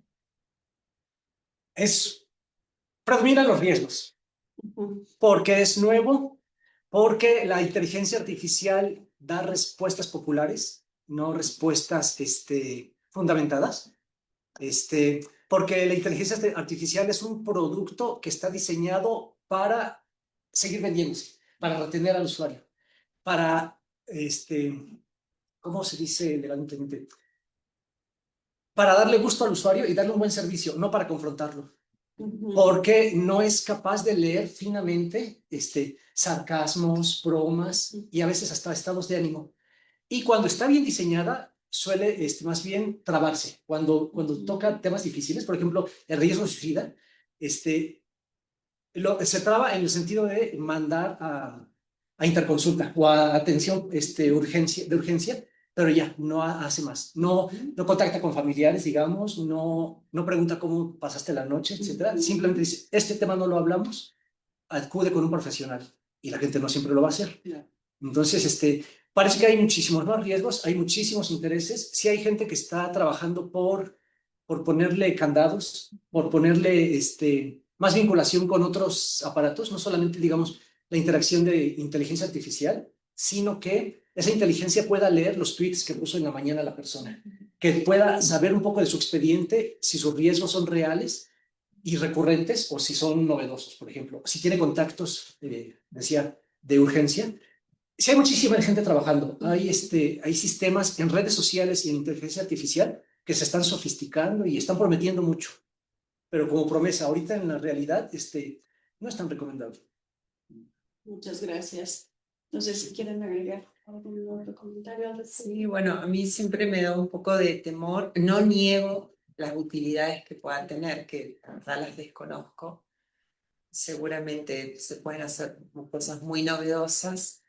Predominan los riesgos, Ujú. porque es nuevo, porque la inteligencia artificial da respuestas populares, no respuestas fundamentadas. Porque la inteligencia artificial es un producto que está diseñado para seguir vendiéndose, para retener al usuario, para, ¿cómo se dice elegantemente? Para darle gusto al usuario y darle un buen servicio, no para confrontarlo. Porque no es capaz de leer finamente sarcasmos, bromas y a veces hasta estados de ánimo. Y cuando está bien diseñada, suele más bien trabarse. Cuando toca temas difíciles, por ejemplo, el riesgo suicida, se traba en el sentido de mandar a interconsulta o a atención de urgencia, pero ya, no hace más. No contacta con familiares, digamos, no pregunta cómo pasaste la noche, etcétera. Simplemente dice, este tema no lo hablamos, acude con un profesional. Y la gente no siempre lo va a hacer. Entonces, parece que hay muchísimos más riesgos, hay muchísimos intereses. Sí hay gente que está trabajando por ponerle candados, por ponerle más vinculación con otros aparatos, no solamente, digamos, la interacción de inteligencia artificial, sino que esa inteligencia pueda leer los tweets que puso en la mañana la persona, que pueda saber un poco de su expediente, si sus riesgos son reales y recurrentes o si son novedosos, por ejemplo. Si tiene contactos, decía, de urgencia. Sí hay muchísima gente trabajando. Hay sistemas en redes sociales y en inteligencia artificial que se están sofisticando y están prometiendo mucho. Pero como promesa, ahorita en la realidad, no es tan recomendable. Muchas gracias. No sé si quieren agregar algún otro comentario al respecto. Sí, bueno, a mí siempre me da un poco de temor. No niego las utilidades que pueda tener, que la verdad las desconozco. Seguramente se pueden hacer cosas muy novedosas,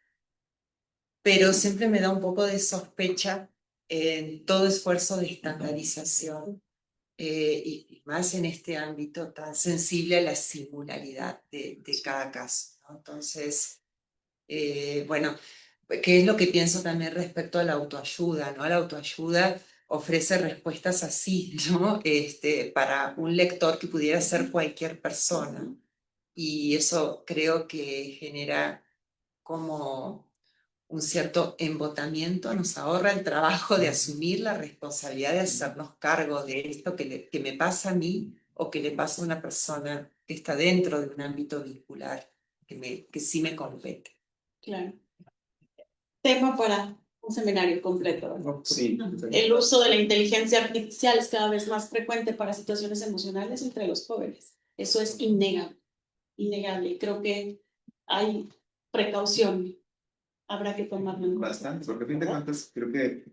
pero siempre me da un poco de sospecha en todo esfuerzo de estandarización y más en este ámbito tan sensible a la singularidad de cada caso, ¿no? Entonces, bueno, ¿qué es lo que pienso también respecto a la autoayuda, ¿no? La autoayuda ofrece respuestas así, ¿no? Para un lector que pudiera ser cualquier persona. Y eso creo que genera como un cierto embotamiento, nos ahorra el trabajo de asumir la responsabilidad de hacernos cargo de esto que me pasa a mí o que le pasa a una persona que está dentro de un ámbito vincular que sí me compete. Claro. Tema para un seminario completo, ¿verdad? Sí. El uso de la inteligencia artificial es cada vez más frecuente para situaciones emocionales entre los jóvenes. Eso es innegable, innegable. Creo que hay precaución, habrá que tomarlo en cuenta. Bastante, porque a fin de cuentas creo que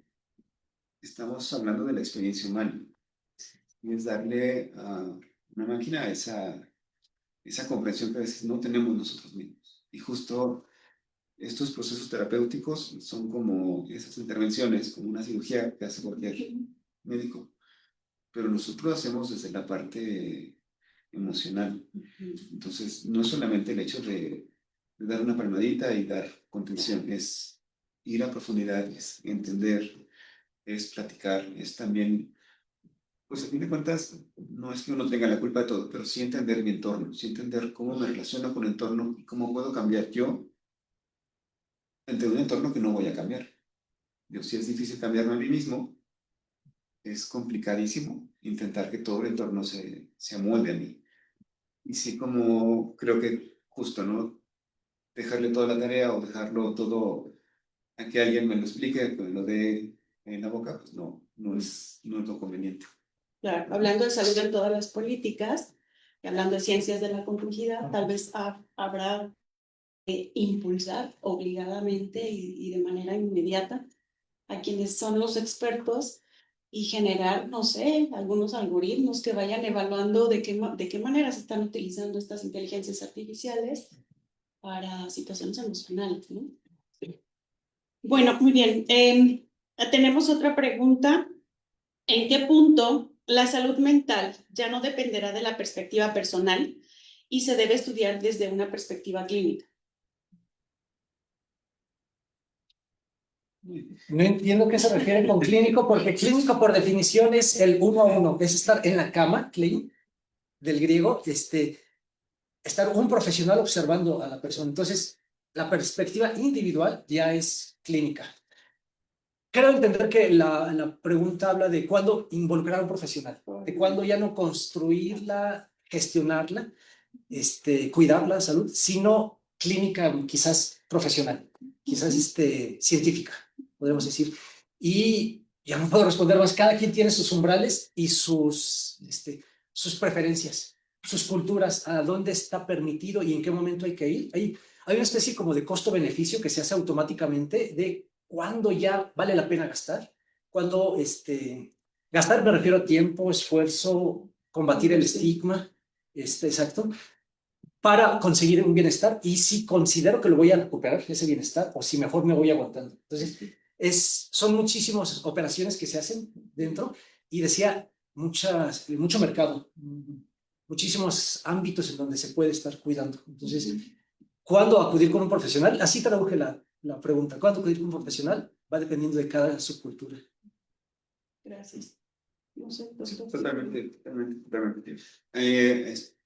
estamos hablando de la experiencia humana. Y es darle a una máquina esa comprensión que a veces no tenemos nosotros mismos. Y justo estos procesos terapéuticos son como esas intervenciones, como una cirugía que hace cualquier médico, pero nosotros lo hacemos desde la parte emocional. Entonces, no es solamente el hecho de dar una palmadita y dar contención, es ir a profundidad, es entender, es platicar, es también, pues a fin de cuentas, no es que uno tenga la culpa de todo, pero sí entender mi entorno, sí entender cómo me relaciono con el entorno y cómo puedo cambiar yo ante un entorno que no voy a cambiar. Yo, si es difícil cambiarme a mí mismo, es complicadísimo intentar que todo el entorno se amolde a mí. Y sí, como creo que justo, ¿no? Dejarle toda la tarea o dejarlo todo a que alguien me lo explique, que me lo dé en la boca, pues no es lo conveniente. Claro, hablando de salud en todas las políticas, hablando de ciencias de la complejidad, tal vez habrá que impulsar obligadamente y de manera inmediata a quienes son los expertos y generar, no sé, algunos algoritmos que vayan evaluando de qué manera se están utilizando estas inteligencias artificiales para situaciones emocionales, ¿no? Bueno, muy bien. Tenemos otra pregunta. ¿En qué punto la salud mental ya no dependerá de la perspectiva personal y se debe estudiar desde una perspectiva clínica? No entiendo qué se refiere con clínico, porque clínico por definición es el uno a uno, es estar en la cama, clean, del griego, estar un profesional observando a la persona. Entonces, la perspectiva individual ya es clínica. Creo entender que la pregunta habla de cuándo involucrar a un profesional, de cuándo ya no construirla, gestionarla, cuidar la salud, sino clínica, quizás profesional, quizás científica, podríamos decir. Y ya no puedo responder más, cada quien tiene sus umbrales y sus preferencias, sus culturas, a dónde está permitido y en qué momento hay que ir. Hay una especie como de costo-beneficio que se hace automáticamente de cuándo ya vale la pena gastar, cuándo gastar me refiero a tiempo, esfuerzo, combatir el estigma, exacto, para conseguir un bienestar y si considero que lo voy a recuperar, ese bienestar, o si mejor me voy aguantando. Entonces, son muchísimas operaciones que se hacen dentro y decía, mucho mercado, muchísimos ámbitos en donde se puede estar cuidando. Entonces, ¿cuándo acudir con un profesional? Así traduje la pregunta. ¿Cuándo acudir con un profesional? Va dependiendo de cada subcultura. Gracias. No sé, Sí, doctor. totalmente.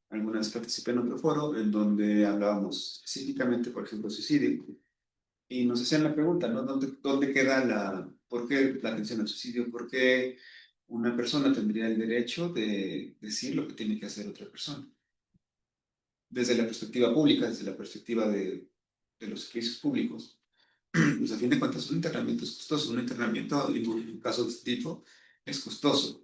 Alguna vez participé en otro foro en donde hablábamos específicamente, por ejemplo, suicidio, y nos hacían la pregunta, ¿no? ¿Dónde queda por qué la atención al suicidio? ¿Por qué una persona tendría el derecho de decir lo que tiene que hacer otra persona? Desde la perspectiva pública, desde la perspectiva de los servicios públicos, pues a fin de cuentas un internamiento es costoso, un internamiento en un caso de este tipo es costoso.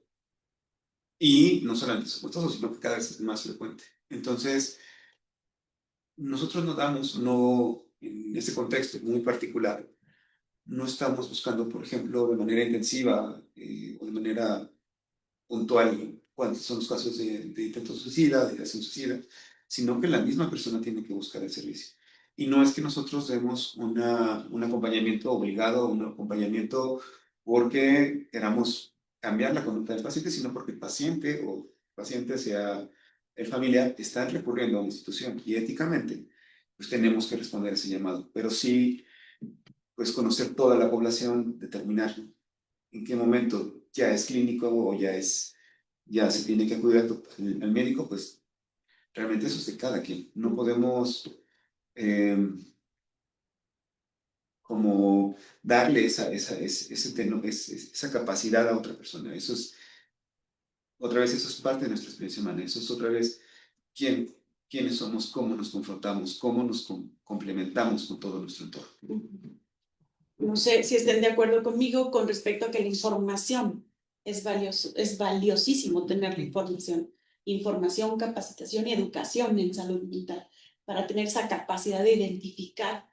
Y no solamente es costoso, sino que cada vez es más frecuente. Entonces, nosotros no, en este contexto muy particular, no estamos buscando, por ejemplo, de manera intensiva o de manera puntual cuántos son los casos de intento suicida, de ideación suicida, sino que la misma persona tiene que buscar el servicio. Y no es que nosotros demos un acompañamiento obligado, un acompañamiento porque queramos cambiar la conducta del paciente, sino porque el paciente o paciente sea el familiar están recurriendo a una institución y éticamente pues tenemos que responder a ese llamado. Pero sí, pues conocer toda la población, determinar en qué momento ya es clínico o ya se tiene que acudir al médico, pues realmente eso es de cada quien. No podemos como darle esa capacidad a otra persona. Otra vez, eso es parte de nuestra experiencia humana. Eso es otra vez quiénes somos, cómo nos confrontamos, cómo nos complementamos con todo nuestro entorno. No sé si estén de acuerdo conmigo con respecto a que la información es valiosísimo tener la información, capacitación y educación en salud mental para tener esa capacidad de identificar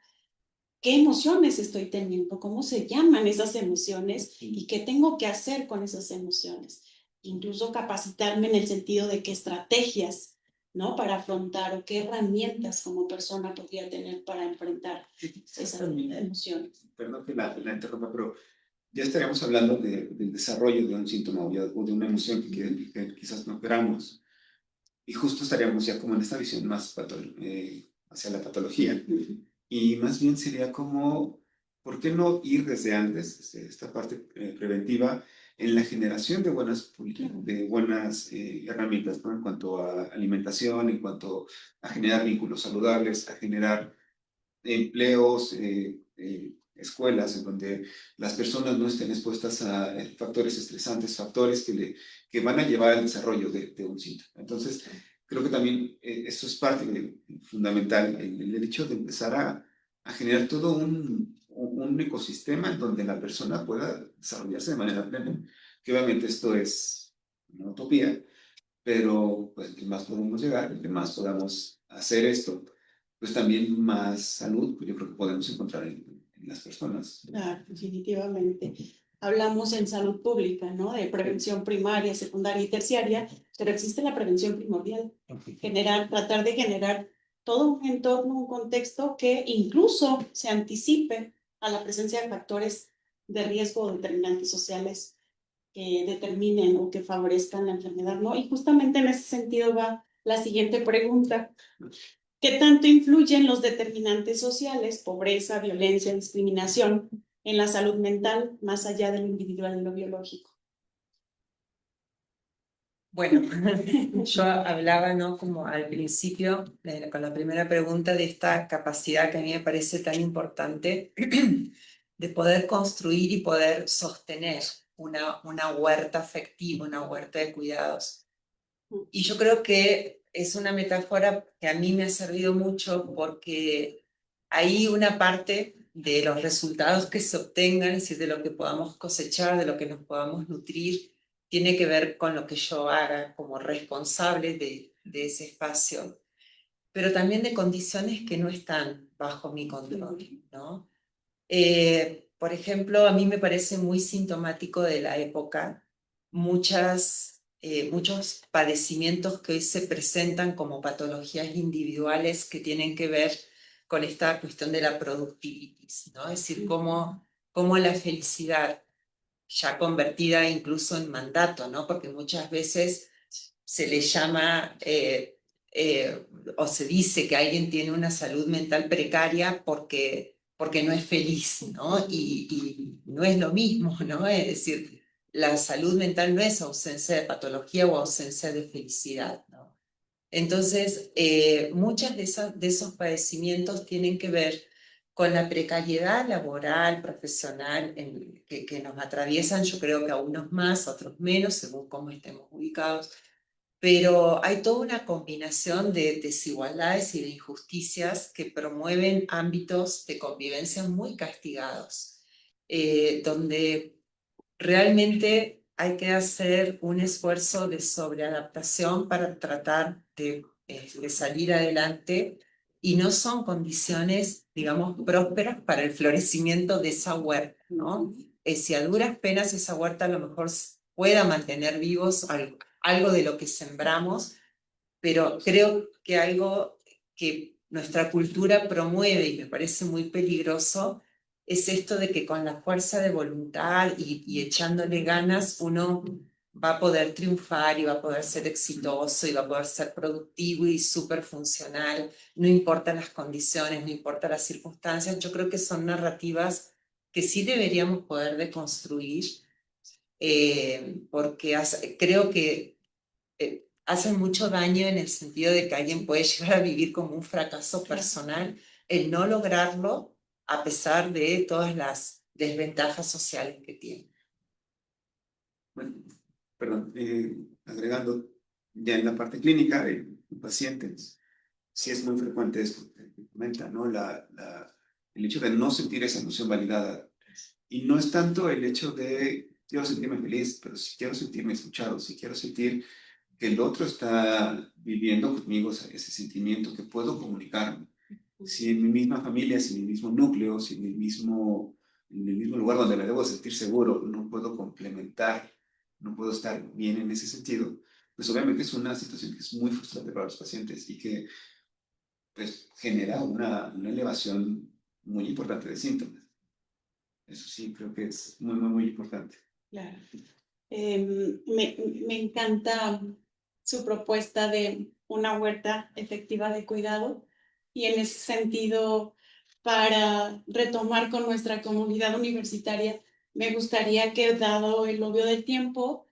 qué emociones estoy teniendo, cómo se llaman esas emociones y qué tengo que hacer con esas emociones. Incluso capacitarme en el sentido de qué estrategias, ¿no? Para afrontar o qué herramientas como persona podría tener para enfrentar esas emociones. Perdón que la interrumpa, pero ya estaríamos hablando del desarrollo de un síntoma o de una emoción que quizás no queramos. Y justo estaríamos ya como en esta visión más hacia la patología. Y más bien sería como, ¿por qué no ir desde antes, desde esta parte preventiva, en la generación de buenas herramientas, ¿no? En cuanto a alimentación, en cuanto a generar vínculos saludables, a generar empleos, escuelas en donde las personas no estén expuestas a factores estresantes, factores que van a llevar al desarrollo de un síntoma. Entonces, creo que también eso es parte fundamental, el hecho de empezar a generar todo un ecosistema en donde la persona pueda desarrollarse de manera plena. Que obviamente esto es una utopía, pero pues entre más podemos llegar, entre más podamos hacer esto, pues también más salud, pues yo creo que podemos encontrar en las personas. Claro, definitivamente. Hablamos en salud pública, ¿no? De prevención primaria, secundaria y terciaria, pero existe la prevención primordial. Tratar de generar todo un entorno, un contexto que incluso se anticipe a la presencia de factores de riesgo o determinantes sociales que determinen o que favorezcan la enfermedad, ¿no? Y justamente en ese sentido va la siguiente pregunta. ¿Qué tanto influyen los determinantes sociales, pobreza, violencia, discriminación, en la salud mental, más allá de lo individual y lo biológico? Bueno, yo hablaba, ¿no? Como al principio, con la primera pregunta, de esta capacidad que a mí me parece tan importante de poder construir y poder sostener una huerta afectiva, una huerta de cuidados. Y yo creo que es una metáfora que a mí me ha servido mucho porque hay una parte de los resultados que se obtengan, es decir, de lo que podamos cosechar, de lo que nos podamos nutrir, tiene que ver con lo que yo haga como responsable de ese espacio, pero también de condiciones que no están bajo mi control, ¿no? Por ejemplo, a mí me parece muy sintomático de la época muchos padecimientos que hoy se presentan como patologías individuales que tienen que ver con esta cuestión de la productividad, ¿no? Es decir, cómo la felicidad, ya convertida incluso en mandato, ¿no? Porque muchas veces se le llama o se dice que alguien tiene una salud mental precaria porque no es feliz, ¿no? Y no es lo mismo, ¿no? Es decir, la salud mental no es ausencia de patología o ausencia de felicidad, ¿no? Entonces, muchas de esos padecimientos tienen que ver con la precariedad laboral, profesional, que nos atraviesan. Yo creo que a unos más, a otros menos, según cómo estemos ubicados. Pero hay toda una combinación de desigualdades y de injusticias que promueven ámbitos de convivencia muy castigados, donde realmente hay que hacer un esfuerzo de sobreadaptación para tratar de salir adelante, y no son condiciones, digamos, prósperas para el florecimiento de esa huerta, ¿no? Si a duras penas esa huerta a lo mejor pueda mantener vivos algo de lo que sembramos, pero creo que algo que nuestra cultura promueve y me parece muy peligroso es esto de que con la fuerza de voluntad y echándole ganas uno va a poder triunfar y va a poder ser exitoso y va a poder ser productivo y súper funcional, no importan las condiciones, no importan las circunstancias. Yo creo que son narrativas que sí deberíamos poder deconstruir, porque creo que hacen mucho daño en el sentido de que alguien puede llegar a vivir como un fracaso personal el no lograrlo a pesar de todas las desventajas sociales que tiene. Bueno, perdón, agregando ya en la parte clínica, en pacientes, sí es muy frecuente esto que comenta, ¿no? El hecho de no sentir esa emoción validada. Y no es tanto el hecho de quiero sentirme feliz, pero si quiero sentirme escuchado, si quiero sentir que el otro está viviendo conmigo ese sentimiento, que puedo comunicarme. Si en mi misma familia, si en mi mismo núcleo, si en el mismo lugar donde me debo sentir seguro, no puedo complementar, no puedo estar bien en ese sentido, pues obviamente es una situación que es muy frustrante para los pacientes y que pues genera una elevación muy importante de síntomas. Eso sí, creo que es muy, muy, muy importante. Claro. Me encanta su propuesta de una huerta efectiva de cuidado, y en ese sentido, para retomar con nuestra comunidad universitaria, me gustaría que, dado el obvio del tiempo,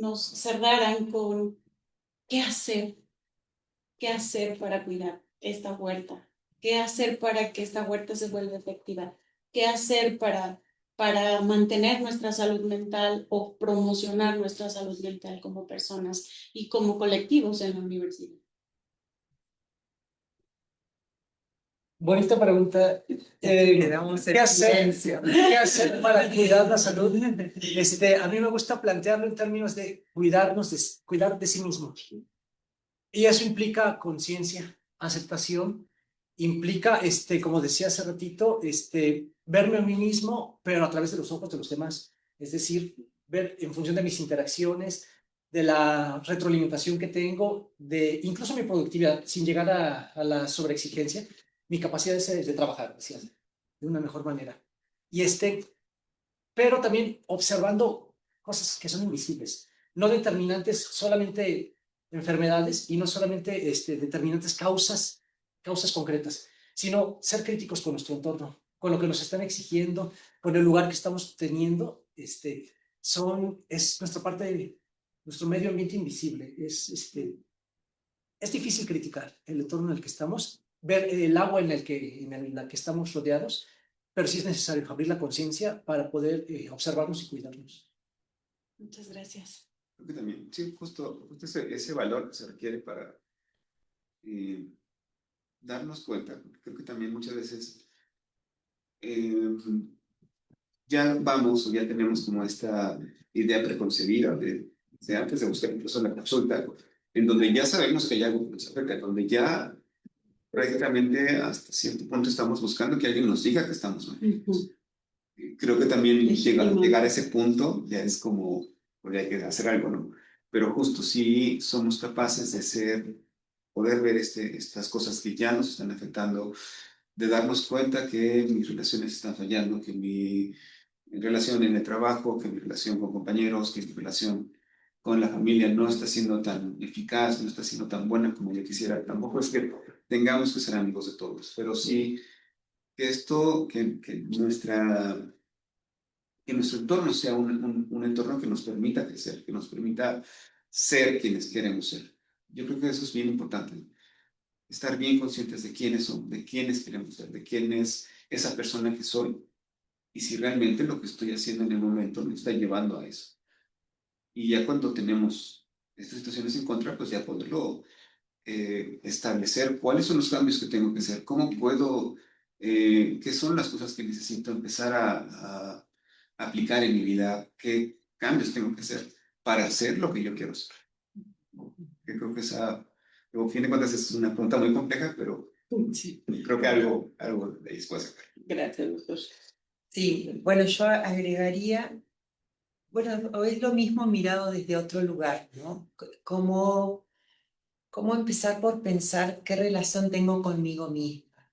nos cerraran con qué hacer para cuidar esta huerta, qué hacer para que esta huerta se vuelva efectiva, qué hacer para mantener nuestra salud mental o promocionar nuestra salud mental como personas y como colectivos en la universidad. Bonita pregunta. Quedamos en ¿Qué hacer? silencio. ¿Qué hacer para cuidar la salud? A mí me gusta plantearlo en términos de cuidarnos, cuidar de sí mismo. Y eso implica conciencia, aceptación, implica, como decía hace ratito, verme a mí mismo, pero a través de los ojos de los demás. Es decir, ver en función de mis interacciones, de la retroalimentación que tengo, de incluso mi productividad, sin llegar a la sobreexigencia, mi capacidad de trabajar, decía, de una mejor manera. Y pero también observando cosas que son invisibles, no determinantes solamente enfermedades y no solamente determinantes causas concretas, sino ser críticos con nuestro entorno, con lo que nos están exigiendo, con el lugar que estamos teniendo, es nuestra parte, nuestro medio ambiente invisible. Es difícil criticar el entorno en el que estamos, ver el agua en la que estamos rodeados, pero sí es necesario abrir la conciencia para poder observarnos y cuidarnos. Muchas gracias. Creo que también, sí, justo ese valor que se requiere para eh, darnos cuenta. Creo que también muchas veces eh, ya vamos o ya tenemos como esta idea preconcebida de antes de buscar incluso la consulta, en donde ya sabemos que hay algo que nos afecta, donde ya prácticamente hasta cierto punto estamos buscando que alguien nos diga que estamos mal. Creo que también llegar a ese punto ya es como, pues hay que hacer algo, ¿no? Pero justo si somos capaces de poder ver estas cosas que ya nos están afectando, de darnos cuenta que mis relaciones están fallando, que mi relación en el trabajo, que mi relación con compañeros, que mi relación con la familia no está siendo tan eficaz, no está siendo tan buena como yo quisiera. Tampoco es que tengamos que ser amigos de todos, pero sí que que nuestro entorno sea un entorno que nos permita crecer, que nos permita ser quienes queremos ser. Yo creo que eso es bien importante, estar bien conscientes de quiénes somos, de quiénes queremos ser, de quién es esa persona que soy y si realmente lo que estoy haciendo en el momento me está llevando a eso. Y ya cuando tenemos estas situaciones en contra, pues ya poderlo establecer cuáles son los cambios que tengo que hacer, cómo puedo, qué son las cosas que necesito empezar a aplicar en mi vida, qué cambios tengo que hacer para hacer lo que yo quiero hacer. Que creo que a fin de cuentas es una pregunta muy compleja, pero Sí. creo que algo de ahí se puede sacar. Gracias, doctor. Sí, bueno, yo agregaría, bueno, es lo mismo mirado desde otro lugar, ¿no? ¿Cómo empezar por pensar qué relación tengo conmigo misma?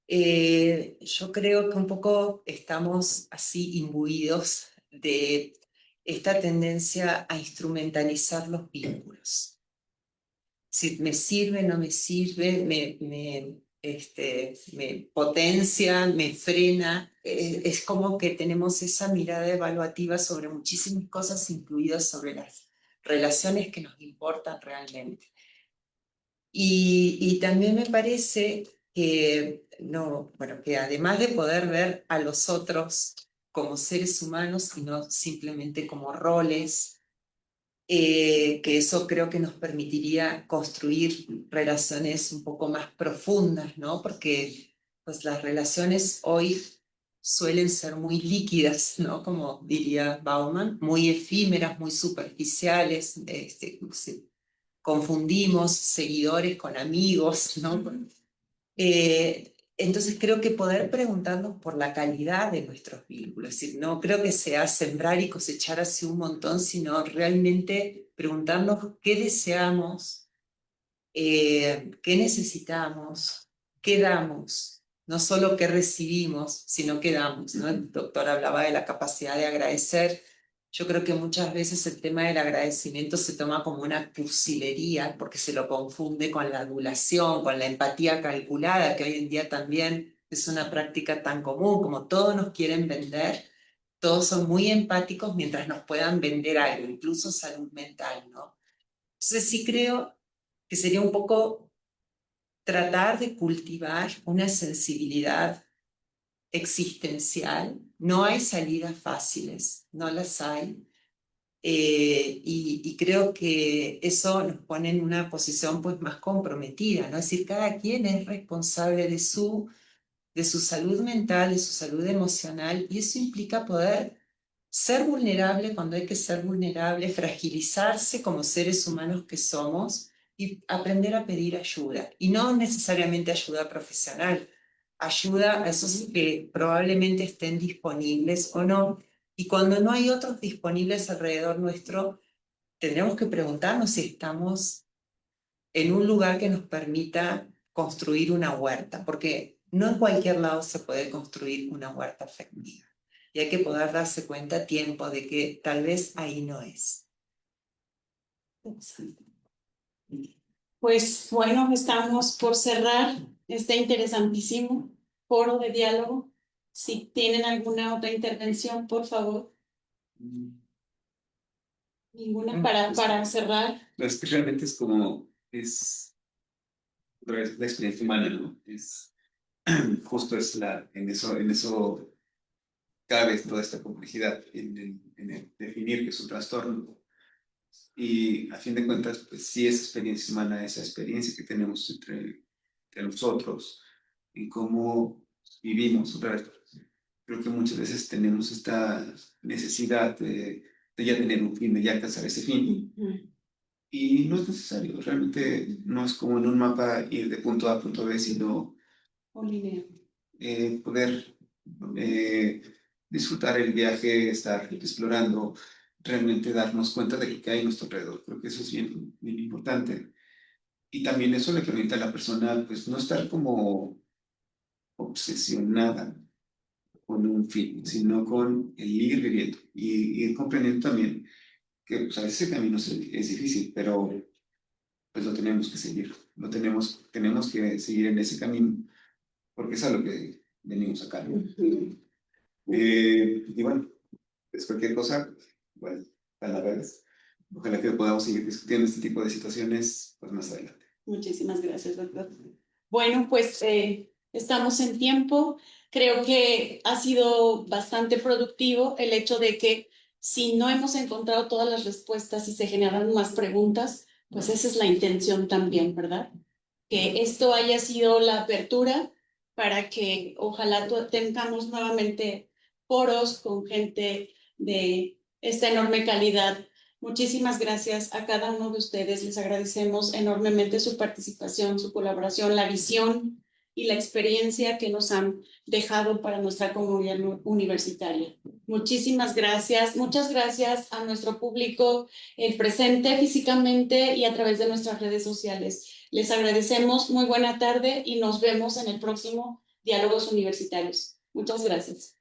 Yo creo que un poco estamos así imbuidos de esta tendencia a instrumentalizar los vínculos. Si me sirve, no me sirve, me potencia, me frena. Es como que tenemos esa mirada evaluativa sobre muchísimas cosas, incluidas sobre las relaciones que nos importan realmente. Y también me parece que, no, bueno, que además de poder ver a los otros como seres humanos y no simplemente como roles, que eso creo que nos permitiría construir relaciones un poco más profundas, ¿no? Porque pues las relaciones hoy suelen ser muy líquidas, ¿no? Como diría Bauman, muy efímeras, muy superficiales, confundimos seguidores con amigos, ¿no? Entonces creo que poder preguntarnos por la calidad de nuestros vínculos, es decir, no creo que sea sembrar y cosechar así un montón, sino realmente preguntarnos qué deseamos, qué necesitamos, qué damos, no solo qué recibimos, sino qué damos, ¿no? El doctor hablaba de la capacidad de agradecer. Yo creo que muchas veces el tema del agradecimiento se toma como una cursilería porque se lo confunde con la adulación, con la empatía calculada, que hoy en día también es una práctica tan común, como todos nos quieren vender, todos son muy empáticos mientras nos puedan vender algo, incluso salud mental, ¿no? Entonces sí creo que sería un poco tratar de cultivar una sensibilidad existencial. No hay salidas fáciles, no las hay, y creo que eso nos pone en una posición pues más comprometida, ¿no? Es decir, cada quien es responsable de su salud mental, de su salud emocional, y eso implica poder ser vulnerable cuando hay que ser vulnerable, fragilizarse como seres humanos que somos y aprender a pedir ayuda. Y no necesariamente ayuda profesional, ayuda a esos que probablemente estén disponibles o no. Y cuando no hay otros disponibles alrededor nuestro, tendremos que preguntarnos si estamos en un lugar que nos permita construir una huerta, porque no en cualquier lado se puede construir una huerta efectiva. Y hay que poder darse cuenta a tiempo de que tal vez ahí no es. Pues bueno, estamos por cerrar este interesantísimo foro de diálogo. Si tienen alguna otra intervención, por favor. Ninguna para cerrar. Es que realmente es como, otra vez, la experiencia humana, ¿no? Justo en eso cabe toda esta complejidad, en el definir que es un trastorno. Y a fin de cuentas, pues sí, esa experiencia humana, esa experiencia que tenemos entre nosotros, y cómo vivimos otra vez. Creo que muchas veces tenemos esta necesidad de ya tener un fin, de ya alcanzar ese fin. Y no es necesario, realmente no es como en un mapa ir de punto A a punto B, sino poder disfrutar el viaje, estar explorando, realmente darnos cuenta de lo que hay a nuestro alrededor. Creo que eso es bien, bien importante. Y también eso le permite a la persona, pues, no estar como obsesionada con un fin, sino con el ir viviendo y ir comprendiendo también que pues, a veces el camino es difícil, pero pues lo tenemos que seguir, tenemos que seguir en ese camino, porque es a lo que venimos acá, ¿no? Y bueno, pues cualquier cosa, bueno, a la vez, ojalá que podamos seguir discutiendo este tipo de situaciones pues, más adelante. Muchísimas gracias, doctor. Bueno, pues estamos en tiempo. Creo que ha sido bastante productivo el hecho de que si no hemos encontrado todas las respuestas y se generan más preguntas, pues esa es la intención también, ¿verdad? Que esto haya sido la apertura para que ojalá tengamos nuevamente foros con gente de esta enorme calidad. Muchísimas gracias a cada uno de ustedes. Les agradecemos enormemente su participación, su colaboración, la visión y la experiencia que nos han dejado para nuestra comunidad universitaria. Muchísimas gracias. Muchas gracias a nuestro público, el presente físicamente y a través de nuestras redes sociales. Les agradecemos. Muy buena tarde y nos vemos en el próximo Diálogos Universitarios. Muchas gracias.